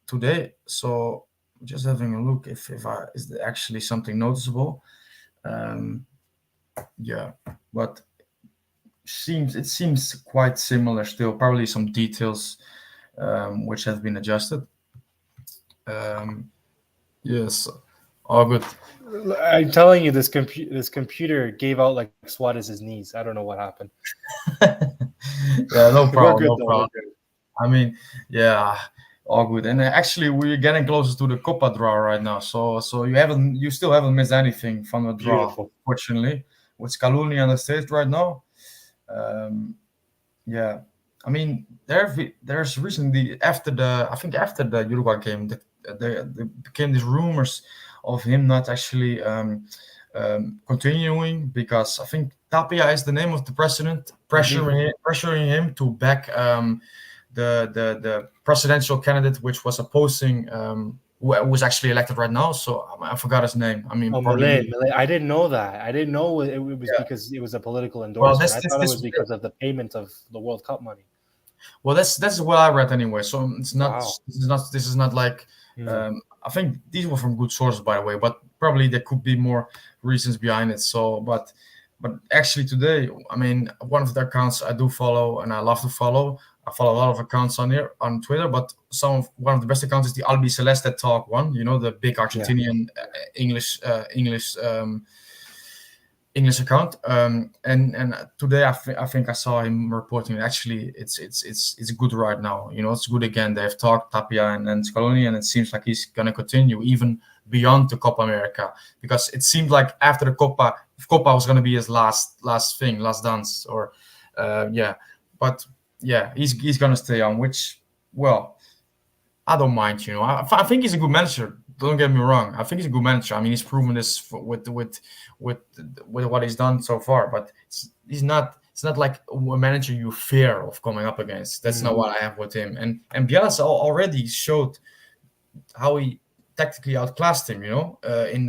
today. So just having a look if is there actually something noticeable. Yeah, but it seems quite similar still. Probably some details which have been adjusted. Um, yes, all good. I'm telling you, this computer gave out like Suarez's knees. I don't know what happened. Yeah, no We're problem, good no though. We're problem. good. I mean, yeah, all good. And actually, we're getting closer to the Copa draw right now. So you still haven't missed anything from the draw, Beautiful. fortunately. With Scaloni on the stage right now. Um, yeah, I mean, there's recently after the Uruguay game, there became these rumors of him not actually continuing because I think Tapia is the name of the president, Mhm. pressuring him to back the presidential candidate, which was opposing who was actually elected right now. So I forgot his name. I mean, Oh, probably Millet. I didn't know that. I didn't know it was yeah. because it was a political Well, endorsement. I thought it this was because of the payment of the World Cup money. well, that's what I read anyway. So Wow. this is not like Hmm. I think these were from good sources by the way, but probably there could be more reasons behind it. So, but actually today, I mean, one of the accounts I do follow and I love to follow. I follow a lot of accounts on here on Twitter, but one of the best accounts is the Albi Celeste Talk one. You know, the big Yeah. Argentinian English account. And today I think I saw him reporting. Actually, it's good right now. You know, it's good again. They've talked Tapia and Scaloni, and it seems like he's gonna continue even beyond the Copa America because it seemed like after the Copa, if Copa was gonna be his last thing, last dance, or yeah. But yeah, he's gonna stay on. Which well, I don't mind. You know, I think he's a good manager. Don't get me wrong. I think he's a good manager. I mean, he's proven this with what he's done so far. But he's not. It's not like a manager you fear of coming up against. That's not Mhm. what I have with him. And Bielsa already showed how he tactically outclassed him. You know, in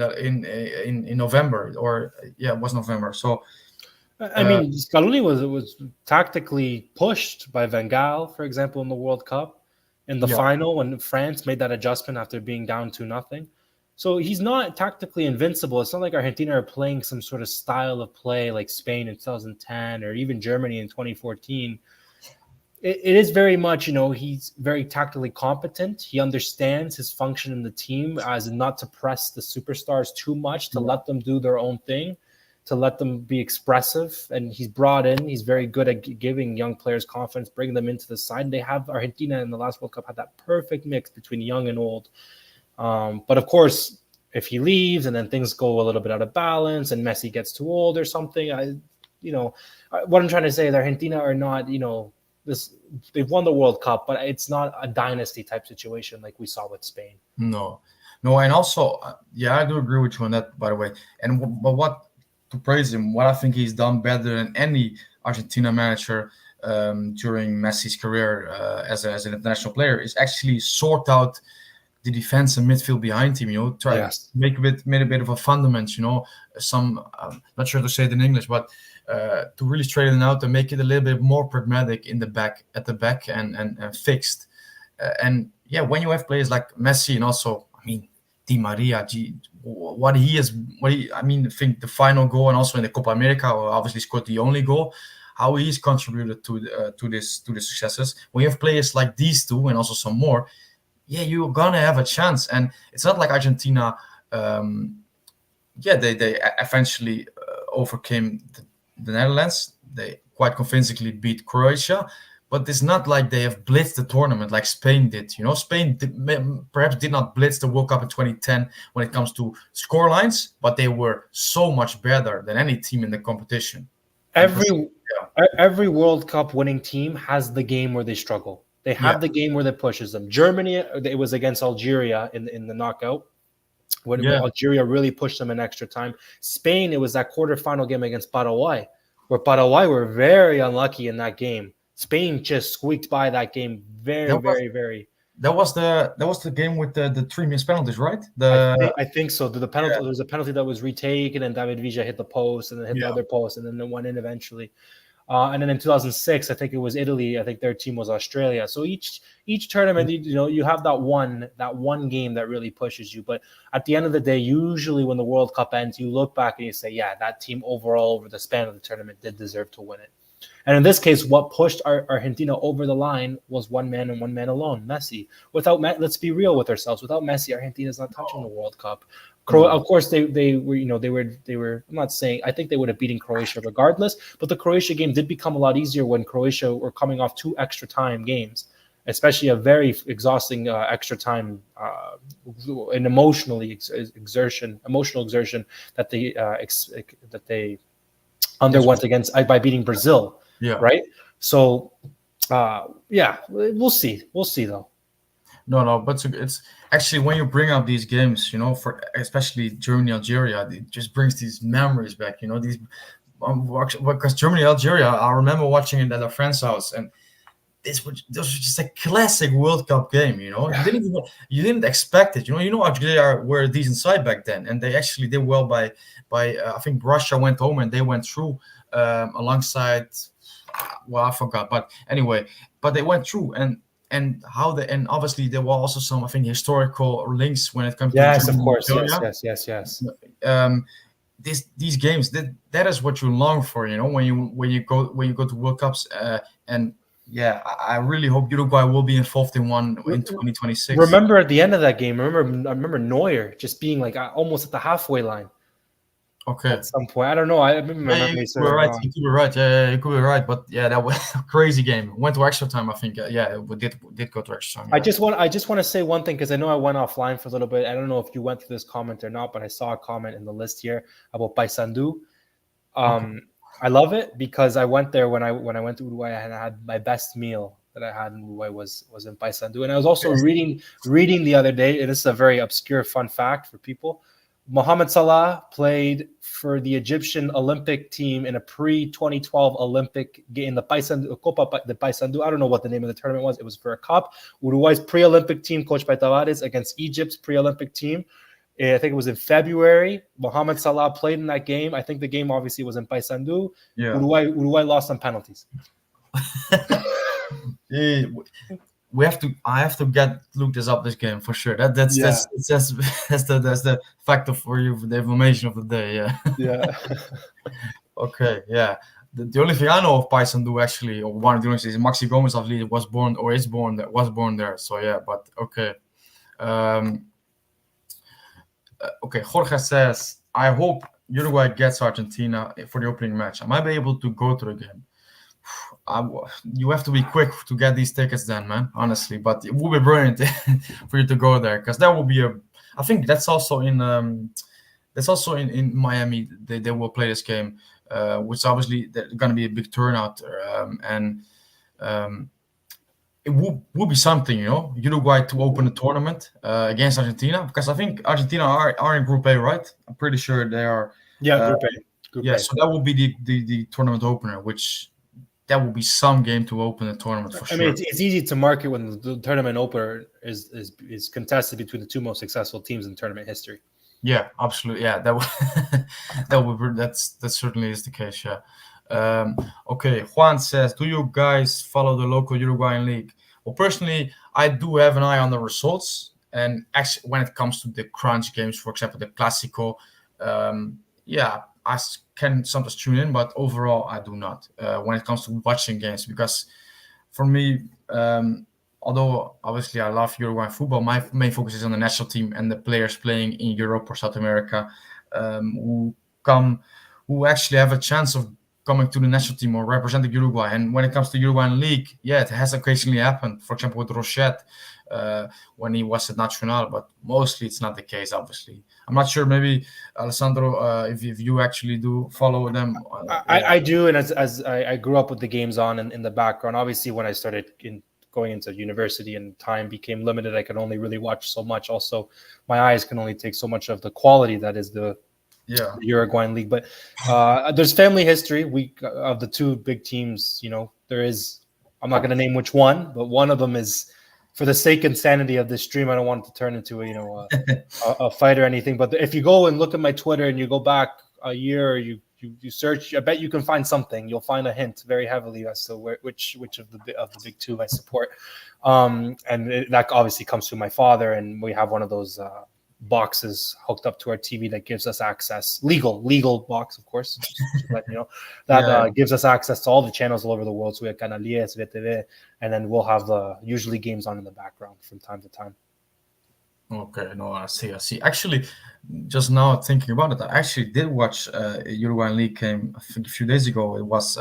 November or yeah, it was November. So I mean, Scaloni was tactically pushed by Van Gaal, for example, in the World Cup, in the yeah, final when France made that adjustment after being down 2-0. So he's not tactically invincible. It's not like Argentina are playing some sort of style of play like Spain in 2010 or even Germany in 2014. It is very much, he's very tactically competent. He understands his function in the team as not to press the superstars too much, to yeah, let them do their own thing, to let them be expressive. And he's brought in, he's very good at giving young players confidence, bringing them into the side. And they have Argentina in the last World Cup had that perfect mix between young and old. But of course, if he leaves and then things go a little bit out of balance and Messi gets too old or something, what I'm trying to say is Argentina are not, this they've won the World Cup, but it's not a dynasty type situation like we saw with Spain. no, no, and also yeah, I do agree with you on that. By the way, but what to praise him, what I think he's done better than any Argentina manager during Messi's career as an international player is actually sort out the defense and midfield behind him. You know, try Yes. made a bit of a fundament. You know, some not sure to say it in English, but to really straighten out and make it a little bit more pragmatic in the back at the back and fixed. And yeah, when you have players like Messi and also, I mean, Di Maria, what he is, I mean, I think the final goal and also in the Copa America, obviously scored the only goal. How he's contributed to the successes. When you have players like these two and also some more, yeah, you're gonna have a chance. And it's not like Argentina. They eventually overcame the Netherlands. They quite convincingly beat Croatia, but it's not like they have blitzed the tournament like Spain did. You know, perhaps did not blitz the World Cup in 2010 when it comes to score lines, but they were so much better than any team in the competition. And Brazil, Every every World Cup winning team has the game where they struggle. They yeah, have the game where that pushes them. Germany, it was against Algeria in the knockout. When yeah, Algeria really pushed them in extra time. Spain, it was that quarterfinal game against Paraguay, where Paraguay were very unlucky in that game. Spain just squeaked by that game very, that was very, very. that was the game with the three missed penalties, right? I think so. The penalty there was a penalty that was retaken, and David Villa hit the post, and then hit the Yeah, other post, and then it went in eventually. And then in 2006, I think it was Italy. I think their team was Australia. So each tournament, you have that one game that really pushes you. But at the end of the day, usually when the World Cup ends, you look back and you say, yeah, that team overall over the span of the tournament did deserve to win it. And in this case, what pushed Argentina over the line was one man and one man alone, Messi. Let's be real with ourselves. Without Messi, Argentina's not touching the World Cup. Of course, they were. I'm not saying. I think they would have beaten Croatia regardless. But the Croatia game did become a lot easier when Croatia were coming off 2 extra time games, especially a very exhausting extra time and emotional exertion that they underwent against by beating Brazil. Yeah. Right. So, we'll see. We'll see though. No, but it's actually when you bring up these games, for especially Germany, Algeria, it just brings these memories back. These because Germany, Algeria, I remember watching it at a friend's house, and this was just a classic World Cup game. You didn't expect it. Algeria were a decent side back then, and they actually did well by I think Russia went home and they went through alongside. Well, I forgot, but anyway, they went through and obviously there were also some, I think, historical links when it comes to of course, yes. These games, that is what you long for, when you go to World Cups, and I really hope Uruguay will be involved in one in 2026. Remember at the end of that game, I remember Neuer just being like almost at the halfway line. Okay. At some point, I don't know. I remember. You could be right. Yeah, you could be right. But that was a crazy game. Went to extra time, I think. We did go to extra time. I just want to say one thing because I know I went offline for a little bit. I don't know if you went through this comment or not, but I saw a comment in the list here about Paysandu. Okay. I love it because I went there when I went to Uruguay. I had my best meal that I had in Uruguay was in Paysandu, and I was also reading the other day. And this is a very obscure fun fact for people. Mohamed Salah played for the Egyptian Olympic team in a pre-2012 Olympic game in the Copa de Paysandu. I don't know what the name of the tournament was. It was for a cup. Uruguay's pre-Olympic team, coached by Tavares, against Egypt's pre-Olympic team. I think it was in February. Mohamed Salah played in that game. I think the game obviously was in Paysandu. Yeah. Uruguay lost on penalties. I have to look this up, this game for sure. That's the factor for you, for the information of the day. Yeah. Okay. Yeah. The only thing I know of Paysandu actually, or one of the only things, is Maxi Gomez, I believe, was born there. So yeah, but okay. Okay. Jorge says, I hope Uruguay gets Argentina for the opening match. I might be able to go to the game. You have to be quick to get these tickets then, man, honestly, but it will be brilliant for you to go there, because that will be I think that's also in Miami. They will play this game, which obviously there's going to be a big turnout, and it will be something, Uruguay to open the tournament against Argentina, because I think Argentina are in Group A, right? I'm pretty sure they are. Yeah, Group A. So that will be the tournament opener, which that will be some game to open the tournament for sure. I mean, it's easy to market when the tournament opener is contested between the two most successful teams in tournament history. Yeah, absolutely. Yeah, that certainly is the case. Yeah. Okay. Juan says, do you guys follow the local Uruguayan league? Well, personally, I do have an eye on the results, and actually, when it comes to the crunch games, for example, the Clásico, I can sometimes tune in, but overall I do not when it comes to watching games, because for me, although obviously I love Uruguayan football, my main focus is on the national team and the players playing in Europe or South America, who actually have a chance of coming to the national team or representing Uruguay. And when it comes to Uruguayan league, it has occasionally happened, for example with Rochette when he was at Nacional, but mostly it's not the case, obviously. I'm not sure, maybe Alessandro, if you actually do follow them. I do, and as I grew up with the games on in the background. Obviously, when I started going into university and time became limited, I could only really watch so much. Also, my eyes can only take so much of the quality that is the Uruguayan league. But there's family history of the two big teams. There is, I'm not going to name which one, but one of them is, for the sake and sanity of this stream, I don't want it to turn into a fight or anything. But if you go and look at my Twitter and you go back a year, or you you search, I bet you can find something. You'll find a hint very heavily as to which of the big two I support. That obviously comes through my father, and we have one of those boxes hooked up to our TV that gives us access, legal box, of course, let you know, that gives us access to all the channels all over the world. So we have Canalies, VTV, and then we'll have usually games on in the background from time to time. Okay, no, I see. Actually, just now thinking about it, I actually did watch Uruguayan League game, I think a few days ago. It was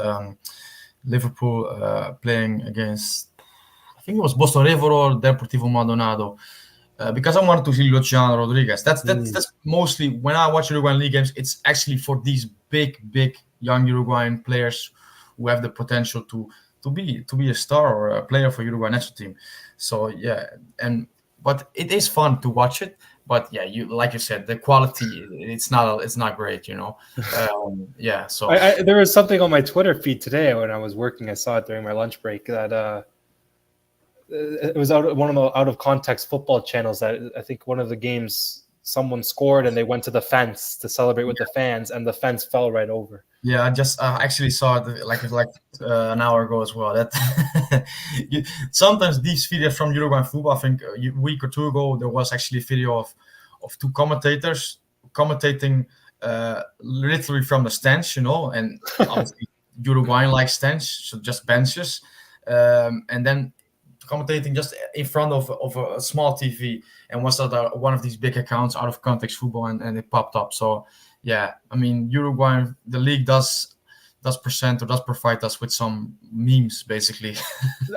Liverpool playing against, I think it was Boston River or Deportivo Maldonado. Because I wanted to see Luciano Rodriguez. That's mostly when I watch Uruguayan League games. It's actually for these big young Uruguayan players who have the potential to be a star or a player for Uruguay national team. So yeah, but it is fun to watch it. But yeah, like you said, the quality it's not great, you know. Yeah. So there was something on my Twitter feed today when I was working. I saw it during my lunch break that. It was one of the out of context football channels that I think one of the games someone scored and they went to the fence to celebrate with the fans and the fence fell right over. Yeah, I just actually saw it like an hour ago as well. That sometimes these videos from Uruguayan football, I think a week or two ago there was actually a video of two commentators commentating literally from the stands, you know, and obviously Uruguayan like stands, so just benches, and then commentating just in front of a small TV, and was that one of these big accounts out of context football, and it popped up. So yeah, I mean, Uruguay, the league does present or does provide us with some memes, basically.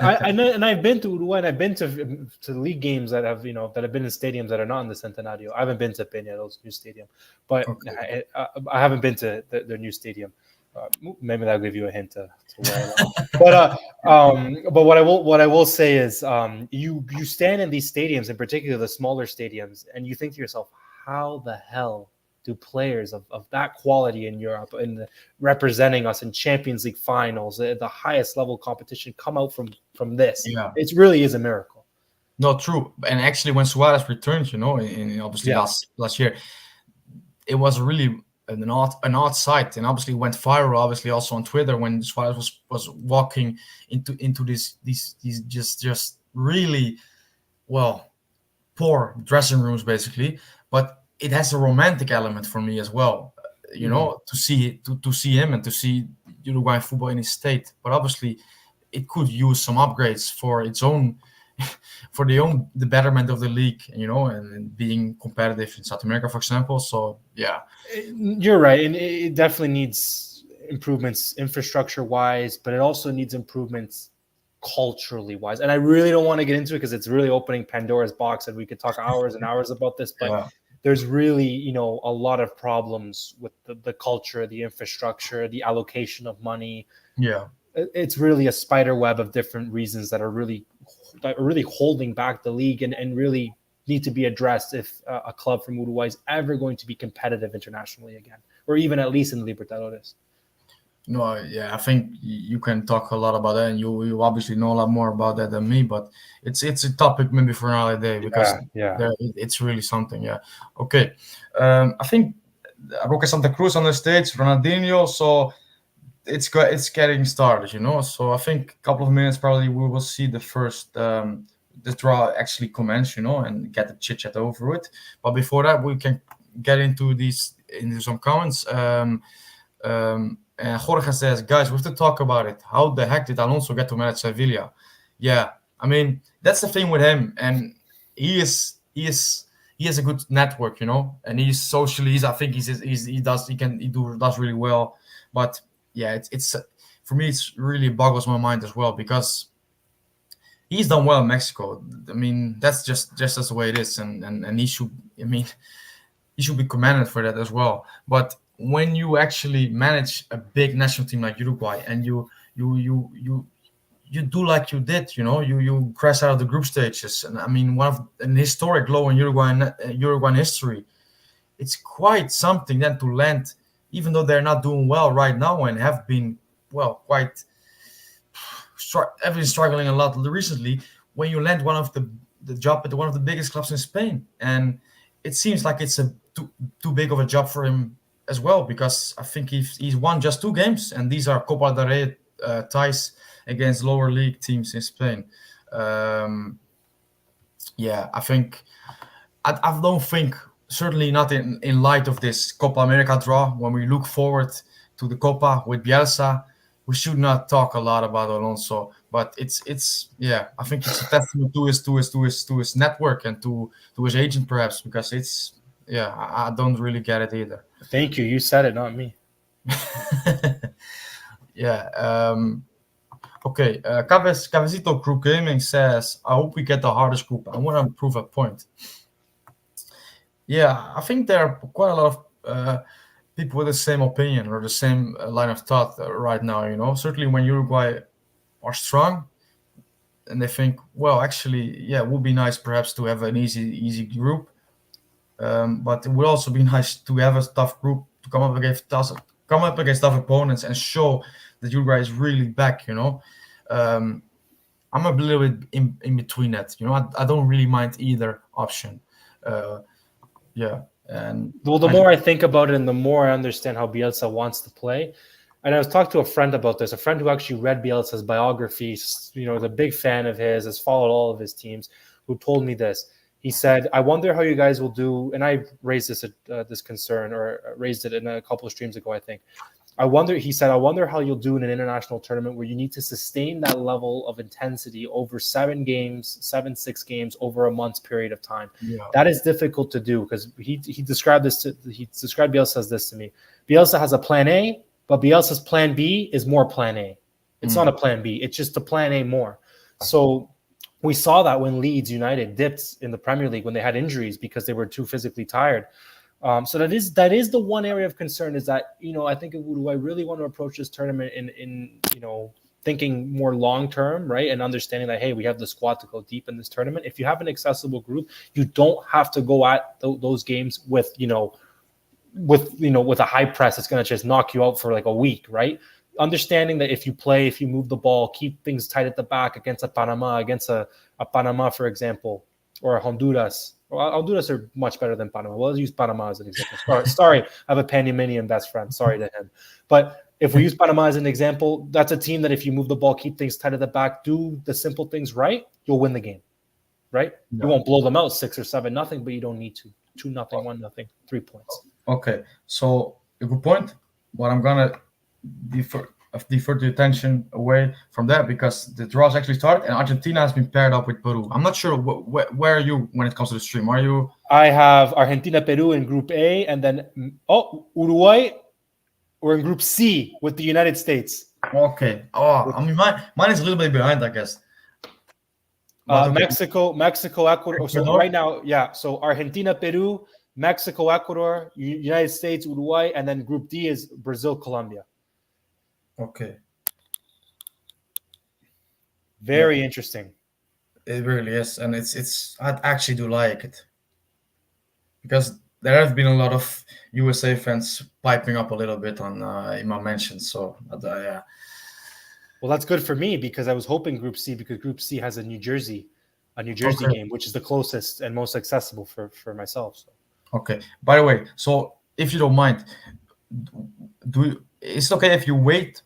I've been to Uruguay, and I've been to league games that have been in stadiums that are not in the Centenario. I haven't been to Peñarol's new stadium, but okay. I haven't been to their new stadium. Maybe that'll give you a hint to where I am. But what I will say is you stand in these stadiums, in particular the smaller stadiums, and you think to yourself, how the hell do players of that quality in Europe and representing us in Champions League finals, the highest level competition, come out from this? Yeah. It really is a miracle. No, true. And actually, when Suarez returned, you know, in obviously last year, it was really an odd sight, and obviously went viral. Obviously, also on Twitter when Suarez was walking into these just really poor dressing rooms, basically. But it has a romantic element for me as well, you know, to see him and to see Uruguayan football in his state. But obviously, it could use some upgrades for its own. The betterment of the league, you know, and being competitive in South America, for example. So yeah, you're right, and it definitely needs improvements infrastructure wise, but it also needs improvements culturally wise. And I really don't want to get into it because it's really opening Pandora's box, and we could talk hours and hours about this. But there's really, you know, a lot of problems with the culture, the infrastructure, the allocation of money. Yeah, it's really a spider web of different reasons that are really holding back the league and really need to be addressed if a club from Uruguay is ever going to be competitive internationally again, or even at least in Libertadores. No, yeah, I think you can talk a lot about that, and you obviously know a lot more about that than me. But it's a topic maybe for another day because it's really something. Yeah. Okay. I think Roque Santa Cruz on the stage, Ronaldinho. So it's getting started, you know. So I think a couple of minutes probably we will see the first the draw actually commence, you know, and get the chit chat over with. But before that, we can get into some comments. And Jorge says, guys, we have to talk about it. How the heck did Alonso get to manage Sevilla? Yeah, I mean, that's the thing with him, and he has a good network, you know, and he's socially. He does really well. But yeah, it's for me, it's really boggles my mind as well because he's done well in Mexico. I mean, that's just as the way it is, and he should. I mean, he should be commended for that as well. But when you actually manage a big national team like Uruguay and you do like you did, you know, you crash out of the group stages, and I mean, an historic low in Uruguayan history. It's quite something then to land, even though they're not doing well right now and have been quite struggling a lot recently. When you land one of the job at one of the biggest clubs in Spain, and it seems like it's too big of a job for him as well, because I think he's won just 2 games, and these are Copa del Rey ties against lower league teams in Spain. I think I don't think, certainly not in light of this Copa America draw, when we look forward to the Copa with Bielsa, we should not talk a lot about Alonso. But I think it's a testament to his network and to his agent, perhaps, because I don't really get it either. Thank you. You said it, not me. Okay. Cavesito Group Gaming says, I hope we get the hardest group. I want to prove a point. Yeah, I think there are quite a lot of people with the same opinion or the same line of thought right now. Certainly when Uruguay are strong, and they think, well, actually, it would be nice perhaps to have an easy group. But it would also be nice to have a tough group to come up against tough opponents and show that Uruguay is really back. I'm a little bit in between that. I don't really mind either option. And the more I think about it, and the more I understand how Bielsa wants to play. And I was talking to a friend about this, a friend who actually read Bielsa's biography, is a big fan of his, has followed all of his teams, who told me this. He said, I wonder how you guys will do, and I raised this concern, or raised it in a couple of streams ago, I think. He said, I wonder how you'll do in an international tournament where you need to sustain that level of intensity over 6 games over a month's period of time. Yeah. That is difficult to do, because he described Bielsa as this to me. Bielsa has a plan A, but Bielsa's plan B is more plan A. It's not a plan B. It's just a plan A more. So we saw that when Leeds United dipped in the Premier League when they had injuries because they were too physically tired. So that is the one area of concern, is that, I think Uruguay really want to approach this tournament in thinking more long term, right? And understanding that, hey, we have the squad to go deep in this tournament. If you have an accessible group, you don't have to go at those games with a high press that's going to just knock you out for like a week, right? Understanding that if you move the ball, keep things tight at the back against a Panama, for example, or a Honduras. Well, Honduras are much better than Panama. Well, let's use Panama as an example. Sorry, I have a Panamanian best friend. Sorry to him. But if we use Panama as an example, that's a team that if you move the ball, keep things tight at the back, do the simple things right, you'll win the game, right? Yeah. You won't blow them out 6 or 7-0, but you don't need to. 2-0, 1-0, 3 points. Okay, so a good point. What I'm gonna defer the attention away from that, because the draws actually started and Argentina has been paired up with Peru. I'm not sure where are you when it comes to the stream. Are you? I have Argentina, Peru in Group A, and then Uruguay. We're in Group C with the United States. Okay. I mean, mine is a little bit behind, I guess. Okay. Mexico, Ecuador. So right now, so Argentina, Peru, Mexico, Ecuador, United States, Uruguay, and then Group D is Brazil, Colombia. Okay. Very interesting. It really is, and it's I actually do like it, because there have been a lot of USA fans piping up a little bit on in my mentions. So yeah. Well, that's good for me, because I was hoping Group C, because Group C has a New Jersey game, which is the closest and most accessible for myself. So. Okay. By the way, so if you don't mind, is it okay if you wait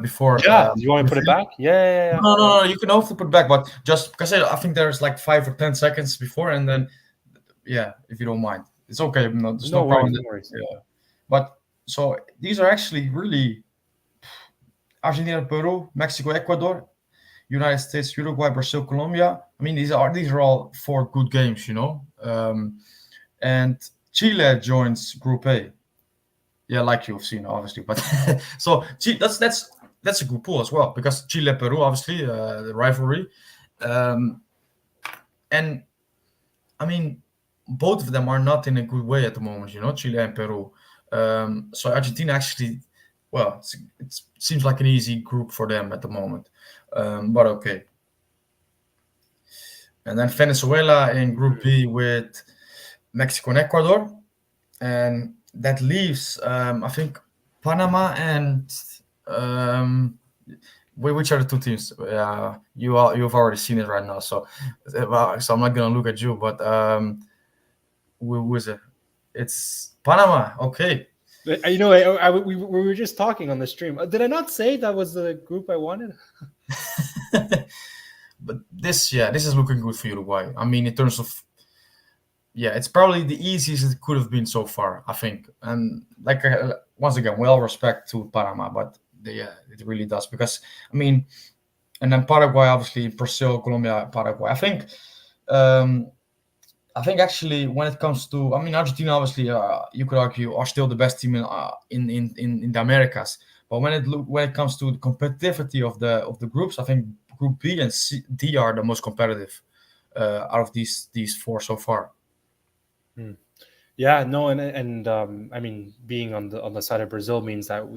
before? Yeah. Do you want me to put it back? Yeah. No. You can also put it back, but just because I think there's like 5 or 10 seconds before, and then if you don't mind, it's okay. There's no problem. No worries. Yeah. But so these are actually really Argentina, Peru, Mexico, Ecuador, United States, Uruguay, Brazil, Colombia. I mean, these are all 4 good games, and Chile joins Group A. Yeah, like you've seen, obviously. But so that's a good pool as well, because Chile, Peru, obviously, the rivalry, and I mean, both of them are not in a good way at the moment, Chile and Peru. So Argentina actually, well, it seems like an easy group for them at the moment, but okay. And then Venezuela in Group B with Mexico and Ecuador, and that leaves, I think, Panama and which are the 2 teams? You've already seen it right now, so I'm not gonna look at you. But who is it? It's Panama. Okay, You know, we were just talking on the stream. Did I not say that was the group I wanted? But this is looking good for Uruguay. I mean, in terms of, it's probably the easiest it could have been so far, I think. And like, once again, well respect to Panama, but it really does, because I mean, and then Paraguay, obviously, Brazil, Colombia, Paraguay. I think actually, when it comes to, I mean, Argentina, obviously, you could argue, are still the best team in the Americas. But when it comes to the competitivity of the groups, I think Group B and D are the most competitive out of these four so far. Yeah, no, and I mean, being on the side of Brazil means that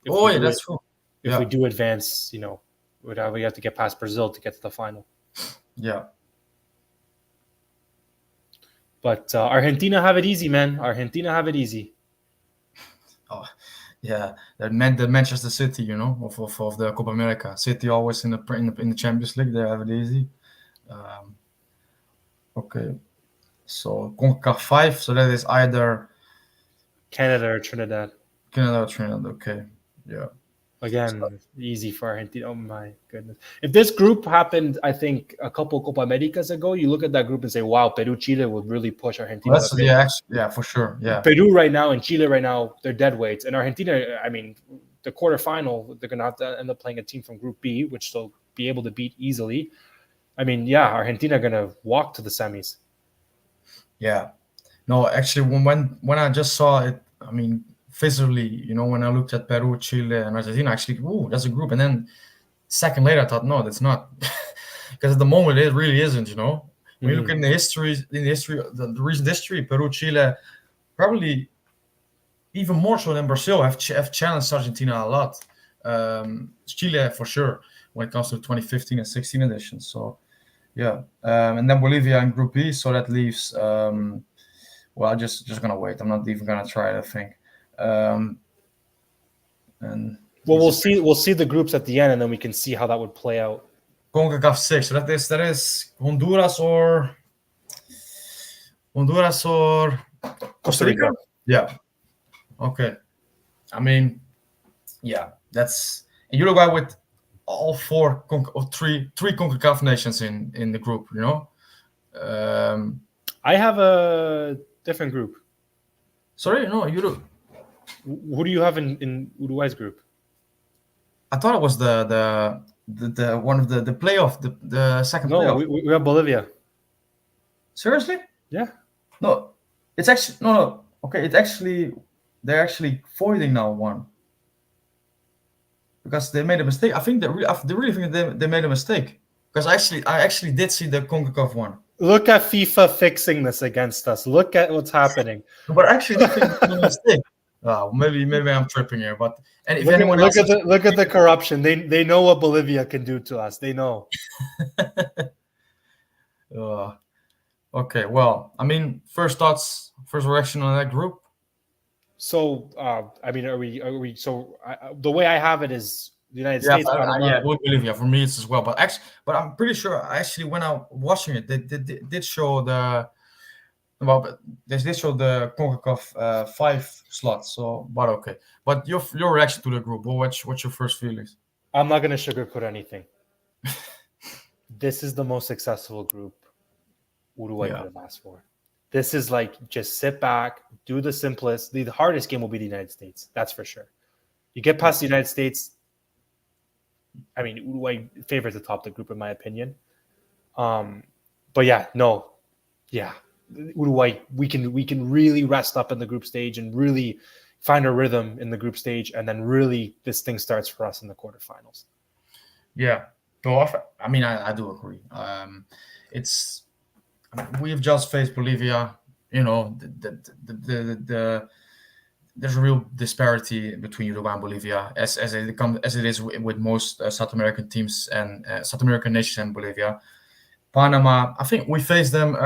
that's true. If we do advance, we have to get past Brazil to get to the final. Yeah. But Argentina have it easy, man. Argentina have it easy. Oh, yeah. The Manchester City, of the Copa America. City always in the Champions League. They have it easy. Okay. So CONCACAF 5. So that is either Canada or Trinidad. Okay. Yeah. Again, easy for Argentina. Oh my goodness! If this group happened, I think a couple Copa Americas ago, you look at that group and say, "Wow, Peru, Chile would really push Argentina." For sure. Yeah. Peru right now and Chile right now, they're dead weights, and Argentina. I mean, the quarterfinal, they're gonna have to end up playing a team from Group B, which they'll be able to beat easily. I mean, Argentina are gonna walk to the semis. Yeah. No, actually, when I just saw it, I mean, visually, when I looked at Peru, Chile, and Argentina, actually, that's a group. And then second later, I thought, no, that's not, because at the moment it really isn't. When you look in the recent history, Peru, Chile, probably even more so than Brazil, have challenged Argentina a lot. Chile for sure when it comes to 2015 and 16 editions. So yeah, and then Bolivia in Group B. So that leaves. Well, just gonna wait. I'm not even gonna try it, I think. And we'll see the groups at the end, and then we can see how that would play out. CONCACAF 6. So that is Honduras or Costa Rica. Yeah. Okay. I mean, that's Uruguay with all three CONCACAF nations in the group. I have a different group. Sorry, no, Uruguay. Who do you have in Uruguay's group? I thought it was the one of the playoff, the second playoff. No, we have Bolivia. Seriously? Yeah. No, it's actually no. Okay, they're actually voiding now one because they made a mistake. I think they really think they made a mistake, because I actually did see the CONCACAF one. Look at FIFA fixing this against us. Look at what's happening. But actually, I think it's a mistake. Maybe I'm tripping here. But if anyone look at the corruption. They know what Bolivia can do to us. They know. Okay. Well, I mean, first reaction on that group. So, I mean, are we? So, the way I have it is the United States. Bolivia for me it's as well. But I'm pretty sure actually when I was watching it, they did show they did show the CONCACAF 5 slots. So, but okay. But your reaction to the group? What's your first feelings? I'm not gonna sugarcoat anything. This is the most successful group Uruguay could have asked for. This is like, just sit back, do the simplest. The hardest game will be the United States. That's for sure. You get past the United States. I mean, Uruguay favors the top of the group in my opinion. But Uruguay, we can really rest up in the group stage and really find a rhythm in the group stage, and then really this thing starts for us in the quarterfinals. Yeah, no, I mean, I do agree. We've just faced Bolivia. There's a real disparity between Uruguay and Bolivia, as it is with most South American teams and South American nations and Bolivia. Panama, I think we faced them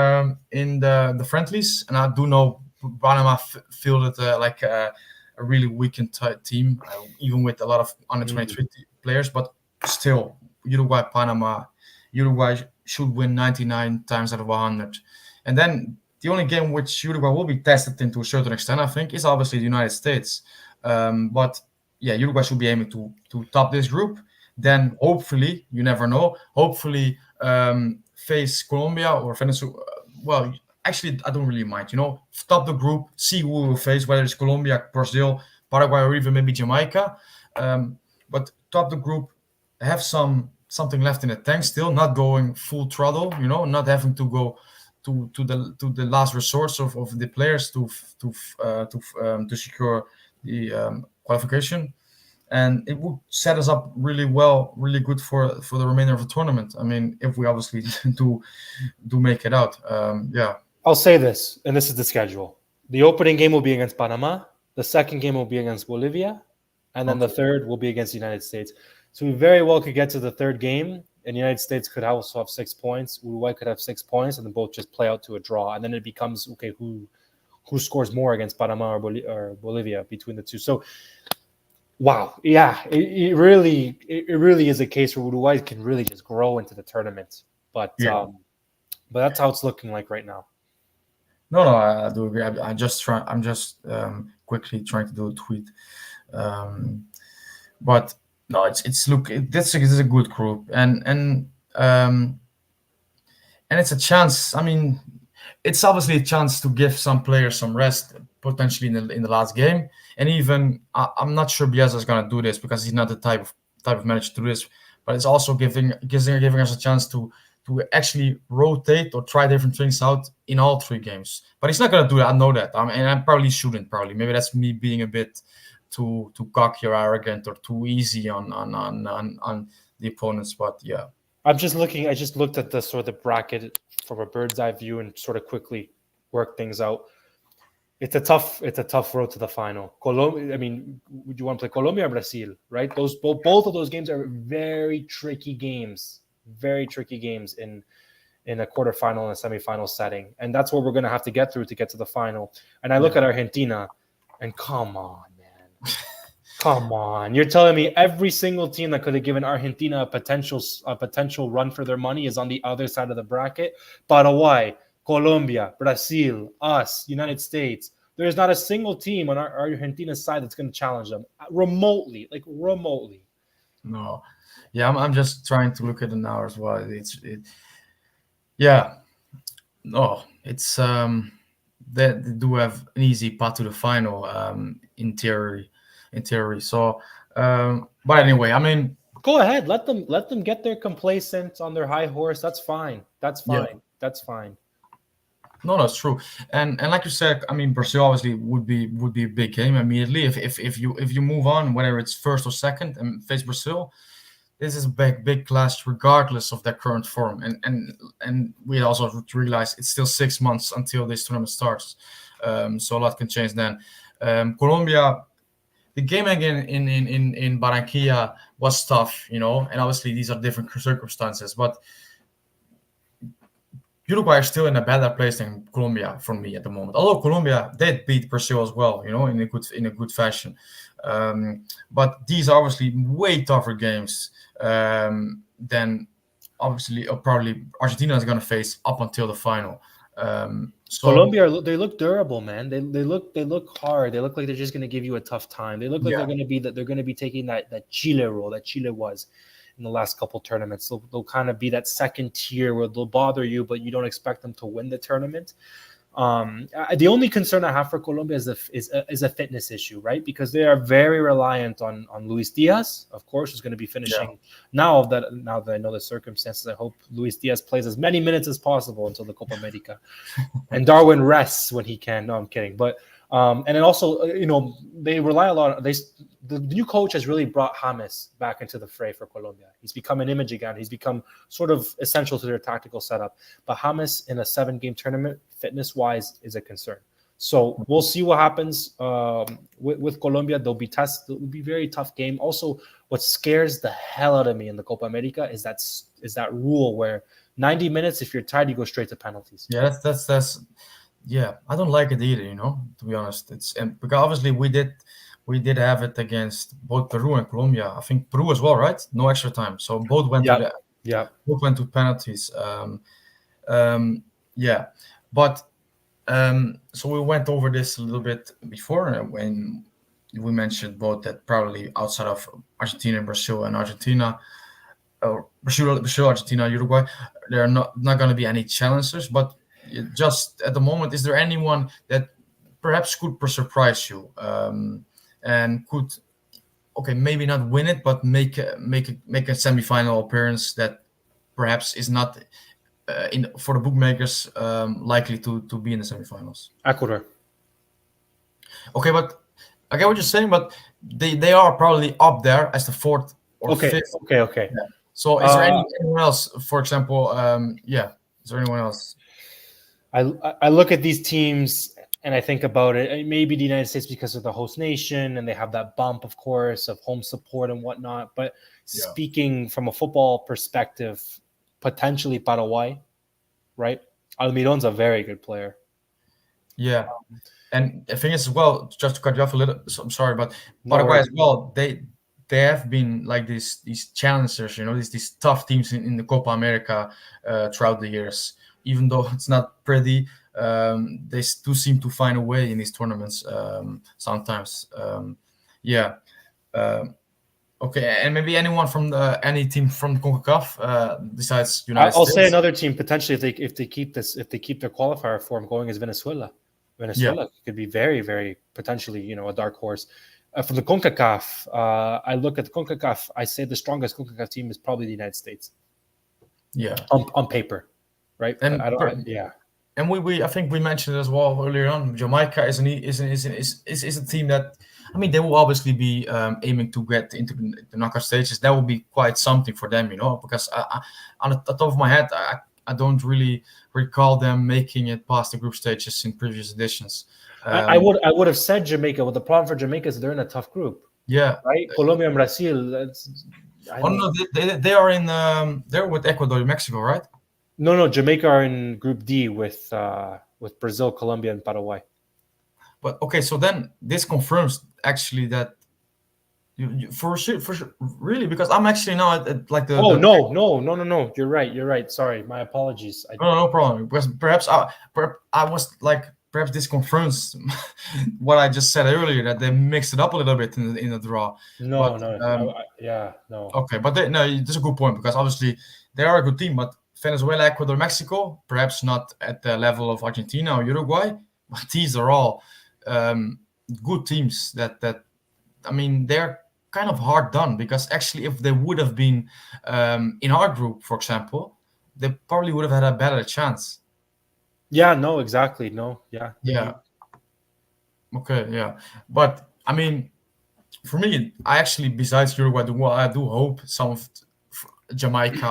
in the friendlies, and I do know Panama fielded like a really weakened team, even with a lot of under 23 players. But still, Uruguay should win 99 times out of 100. And then the only game which Uruguay will be tested in to a certain extent, I think, is obviously the United States. But yeah, Uruguay should be aiming to top this group. Then hopefully, you never know. Hopefully, face Colombia or Venezuela. Well, actually, I don't really mind. Top the group, see who we will face, whether it's Colombia, Brazil, Paraguay, or even maybe Jamaica. But top the group, have something left in the tank still, not going full throttle. Not having to go to the last resource of the players to secure the qualification. And it would set us up really well, really good for the remainder of the tournament. I mean, if we obviously do make it out. Yeah. I'll say this, and this is the schedule. The opening game will be against Panama. The second game will be against Bolivia. And then the third will be against the United States. So we very well could get to the third game, and the United States could also have 6 points. Uruguay could have 6 points, and then both just play out to a draw. And then it becomes, okay, who scores more against Panama or Bolivia between the two. So, wow. Yeah, it really is a case where Uruguay can really just grow into the tournament. But that's how it's looking like right now. No, I do agree. I'm just quickly trying to do a tweet. But no, this is a good group, and it's a chance. I mean, it's obviously a chance to give some players some rest, potentially in the last game. And even I'm not sure Bielsa is going to do this because he's not the type of manager to do this. But it's also giving us a chance to actually rotate or try different things out in all 3 games. But he's not going to do that. I know that. And I probably shouldn't. Maybe that's me being a bit too cocky or arrogant or too easy on the opponents. But yeah, I just looked at the sort of bracket from a bird's eye view and sort of quickly worked things out. It's a tough road to the final. Colombia. I mean, would you want to play Colombia or Brazil? Right? Both of those games are very tricky games in a quarterfinal and a semifinal setting, and that's what we're going to have to get through to get to the final. And I look at Argentina, and come on. Come on. You're telling me every single team that could have given Argentina a potential run for their money is on the other side of the bracket? Paraguay, Colombia, Brazil, us, United States. There's not a single team on Argentina's side that's going to challenge them remotely. No. Yeah, I'm just trying to look at it now as well. Yeah. No, it's they do have an easy path to the final in theory. So, but anyway, I mean, go ahead. Let them get their complacent on their high horse. That's fine. Yeah. That's fine. No, that's true. And like you said, I mean, Brazil obviously would be a big game immediately if you move on, whether it's first or second, and face Brazil. This is a big clash, regardless of their current form. And we also realize it's still 6 months until this tournament starts, so a lot can change then. Colombia. The game again in Barranquilla was tough, and obviously these are different circumstances. But Uruguay is still in a better place than Colombia for me at the moment. Although Colombia did beat Brazil as well, in a good fashion. But these are obviously way tougher games than obviously probably Argentina is going to face up until the final. So Colombia, they look durable, man. They look hard. They look like they're just going to give you a tough time. They look like they're going to be taking that Chile role that Chile was in the last couple tournaments. They'll kind of be that second tier where they'll bother you, but you don't expect them to win the tournament. The only concern I have for Colombia is a fitness issue, right? Because they are very reliant on Luis Diaz, of course, who's going to be finishing. Yeah. Now that I know the circumstances, I hope Luis Diaz plays as many minutes as possible until the Copa América, and Darwin rests when he can. No, I'm kidding, but and then also, they rely a lot. The new coach has really brought James back into the fray for Colombia. He's become an image again. He's become sort of essential to their tactical setup. But James in a 7-game tournament, fitness-wise, is a concern. So we'll see what happens with Colombia. They'll be It'll be a very tough game. Also, what scares the hell out of me in the Copa América is that rule where 90 minutes, if you're tied, you go straight to penalties. Yeah, that's yeah. I don't like it either. To be honest, because obviously we did have it against both Peru and Colombia. I think Peru as well, right? No extra time, so both went both went to penalties. Yeah, but So we went over this a little bit before when we mentioned both that probably outside of Argentina and Brazil and Argentina, Brazil, Argentina, Uruguay, there are not going to be any challengers. But just at the moment, is there anyone that perhaps could surprise you and could, okay, maybe not win it, but make a semi-final appearance that perhaps is not in for the bookmakers likely to be in the semifinals? Ecuador. Okay, but I get what you're saying, but they are probably up there as the fourth or fifth. Okay. Yeah. So is there anyone else, for example, is there anyone else? I look at these teams and I think about it. Maybe the United States because of the host nation and they have that bump, of course, of home support and whatnot. But speaking from a football perspective, potentially Paraguay, right? Almiron's a very good player. Yeah. And the thing is, as well, just to cut you off a little, so I'm sorry, but Paraguay as well, they have been like these challengers, these tough teams in the Copa America throughout the years. Even though it's not pretty, they do seem to find a way in these tournaments sometimes. Okay, and maybe anyone from any team from the CONCACAF besides United States. I'll say another team potentially if they keep their qualifier form going is Venezuela. Venezuela could be very, very potentially, a dark horse. From the CONCACAF, I look at the CONCACAF. I say the strongest CONCACAF team is probably the United States. Yeah, on paper, right? And and we I think we mentioned it as well earlier on. Jamaica is a team that, I mean, they will obviously be aiming to get into the knockout stages. That will be quite something for them, because on the top of my head, I don't really recall them making it past the group stages in previous editions. I would have said Jamaica. Well, the problem for Jamaica is they're in a tough group. Yeah, right. Colombia and Brazil. They are in. They're with Ecuador and Mexico, right? No. Jamaica are in Group D with Brazil, Colombia, and Paraguay. But okay, so then this confirms actually that you for sure, really, because I'm actually now at like the. Oh no! You're right. Sorry, my apologies. No problem. Because perhaps I was like, perhaps this confirms what I just said earlier, that they mixed it up a little bit in the draw. No. Okay, but it's a good point, because obviously they are a good team, but Venezuela, Ecuador, Mexico, perhaps not at the level of Argentina or Uruguay, but these are all good teams that I mean, they're kind of hard done, because actually if they would have been in our group, for example, they probably would have had a better chance. Yeah, no, exactly. No, yeah. Okay, yeah. But I mean, for me, I actually, besides Uruguay, I do hope some of Jamaica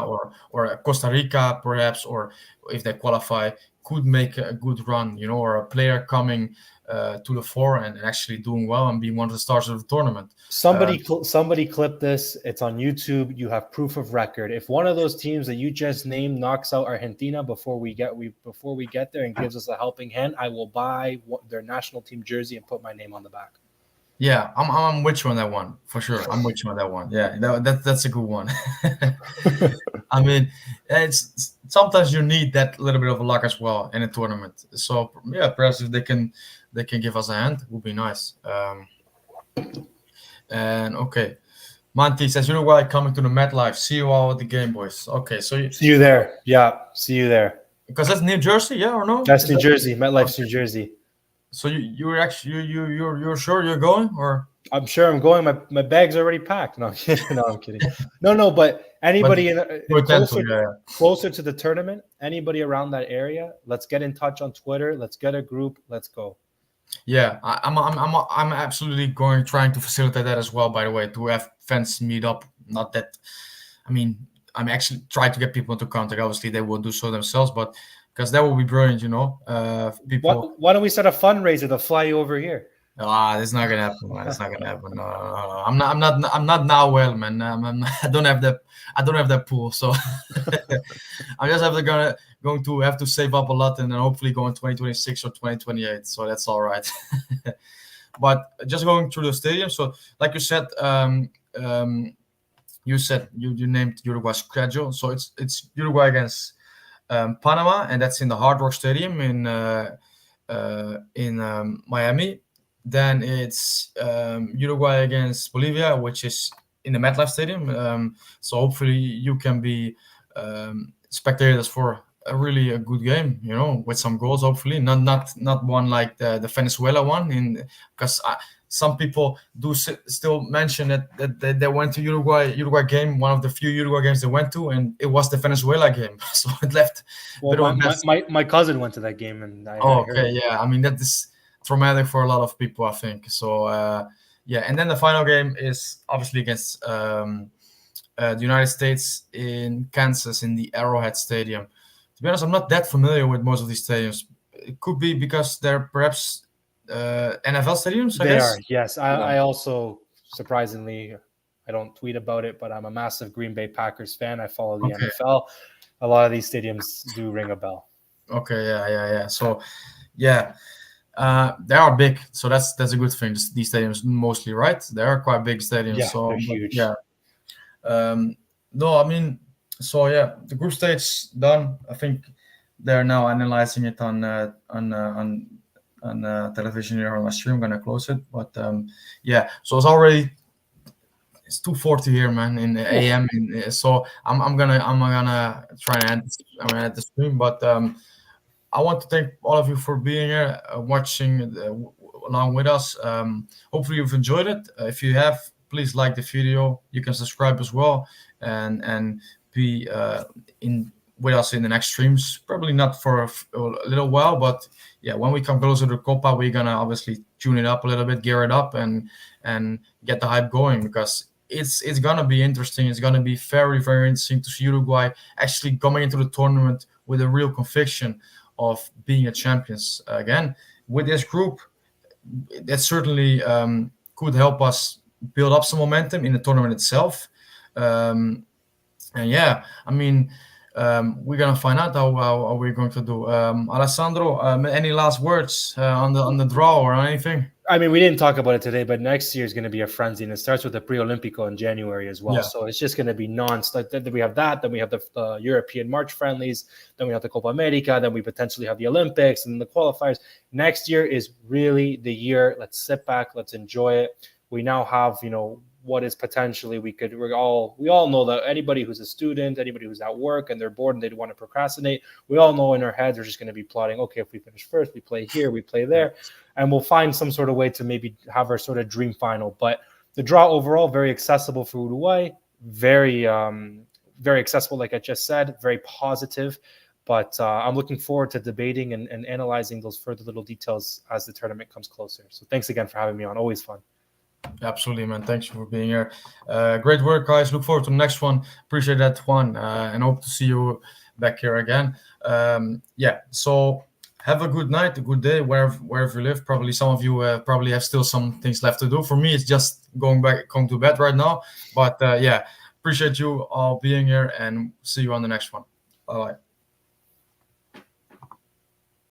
or Costa Rica, perhaps, or if they qualify, could make a good run, or a player coming to the fore and actually doing well and being one of the stars of the tournament. Somebody clip this. It's on YouTube. You have proof of record. If one of those teams that you just named knocks out Argentina before we get there and gives us a helping hand, I will buy their national team jersey and put my name on the back. Yeah, I'm with you on that one, for sure. I'm with you on that one. Yeah, that's a good one. I mean, it's sometimes you need that little bit of luck as well in a tournament. So yeah, perhaps if they can give us a hand, it would be nice. And okay, Manti says Uruguay coming to the MetLife. See you all at the game, boys. Okay, so see you there. Yeah, see you there. Because that's New Jersey, yeah or no? That's New Jersey. MetLife's New Jersey. So you're sure you're going, or? I'm sure I'm going. My bag's already packed. No, I'm kidding. No. But anybody closer to the tournament, anybody around that area, let's get in touch on Twitter. Let's get a group. Let's go. Yeah, I'm absolutely trying to facilitate that as well. By the way, to have fans meet up. Not that, I mean, I'm actually trying to get people into contact. Obviously, they will do so themselves, but. Because that would be brilliant, people. Why don't we set a fundraiser to fly you over here? It's not gonna happen, man. It's not gonna happen. No. I'm not now well, man. I don't have that pool, so I'm just going to have to save up a lot and then hopefully go in 2026 or 2028. So that's all right. But just going through the stadium. So like you said, you named Uruguay's schedule. So it's Uruguay against Panama, and that's in the Hard Rock Stadium in in Miami. Then it's Uruguay against Bolivia, which is in the MetLife Stadium. So hopefully you can be spectators for a good game, with some goals. Hopefully, not one like the Venezuela one. Because some people do still mention that they went to Uruguay game, one of the few Uruguay games they went to, and it was the Venezuela game. So it left. Well, my cousin went to that game, and I Oh, heard okay, yeah. I mean, that is traumatic for a lot of people, I think. So, yeah. And then the final game is obviously against the United States in Kansas in the Arrowhead Stadium. To be honest, I'm not that familiar with most of these stadiums. It could be because they're perhaps NFL stadiums, I they guess. are. Yes, Yeah. I also surprisingly, I don't tweet about it, but I'm a massive Green Bay Packers fan. I follow the Okay. NFL. A lot of these stadiums do ring a bell. Okay, yeah. So, yeah. They are big, so that's a good thing. These stadiums mostly, right? They are quite big stadiums. Yeah, So they're huge. yeah. No, I mean, so yeah, the group stage done. I think they're now analyzing it on television here on my stream. I'm gonna close it, but yeah. So it's 2:40 here, man, in the AM. So I'm gonna try and end the stream, but I want to thank all of you for being here, watching along with us. Hopefully you've enjoyed it. If you have, please like the video. You can subscribe as well, and be in with us in the next streams. Probably not for a little while, but yeah, when we come closer to Copa, we're gonna obviously tune it up a little bit, gear it up, and get the hype going, because it's gonna be interesting. It's gonna be very, very interesting to see Uruguay actually coming into the tournament with a real conviction of being a champions again. With this group, that certainly could help us build up some momentum in the tournament itself. And yeah, I mean, we're gonna find out how we're going to do. Alessandro, any last words on the draw or anything? I mean, we didn't talk about it today, but next year is going to be a frenzy, and it starts with the Pre-Olympico in January as well. Yeah. So it's just going to be non-stop. Then we have that. Then we have the European March friendlies. Then we have the Copa America. Then we potentially have the Olympics and the qualifiers. Next year is really the year. Let's sit back. Let's enjoy it. We now have, what is potentially we all know that anybody who's a student, anybody who's at work and they're bored and they want to procrastinate, we all know in our heads they're just going to be plotting, okay, if we finish first, we play here, we play there, and we'll find some sort of way to maybe have our sort of dream final. But the draw overall, very accessible for Uruguay, very very accessible, like I just said, very positive. But I'm looking forward to debating and analyzing those further little details as the tournament comes closer. So thanks again for having me on. Always fun. Absolutely, man. Thanks for being here. Great work, guys. Look forward to the next one. Appreciate that, Juan, and hope to see you back here again. Yeah, so have a good night, a good day, wherever you live. Probably some of you probably have still some things left to do. For me, it's just going to bed right now. But yeah, appreciate you all being here, and see you on the next one. Bye-bye.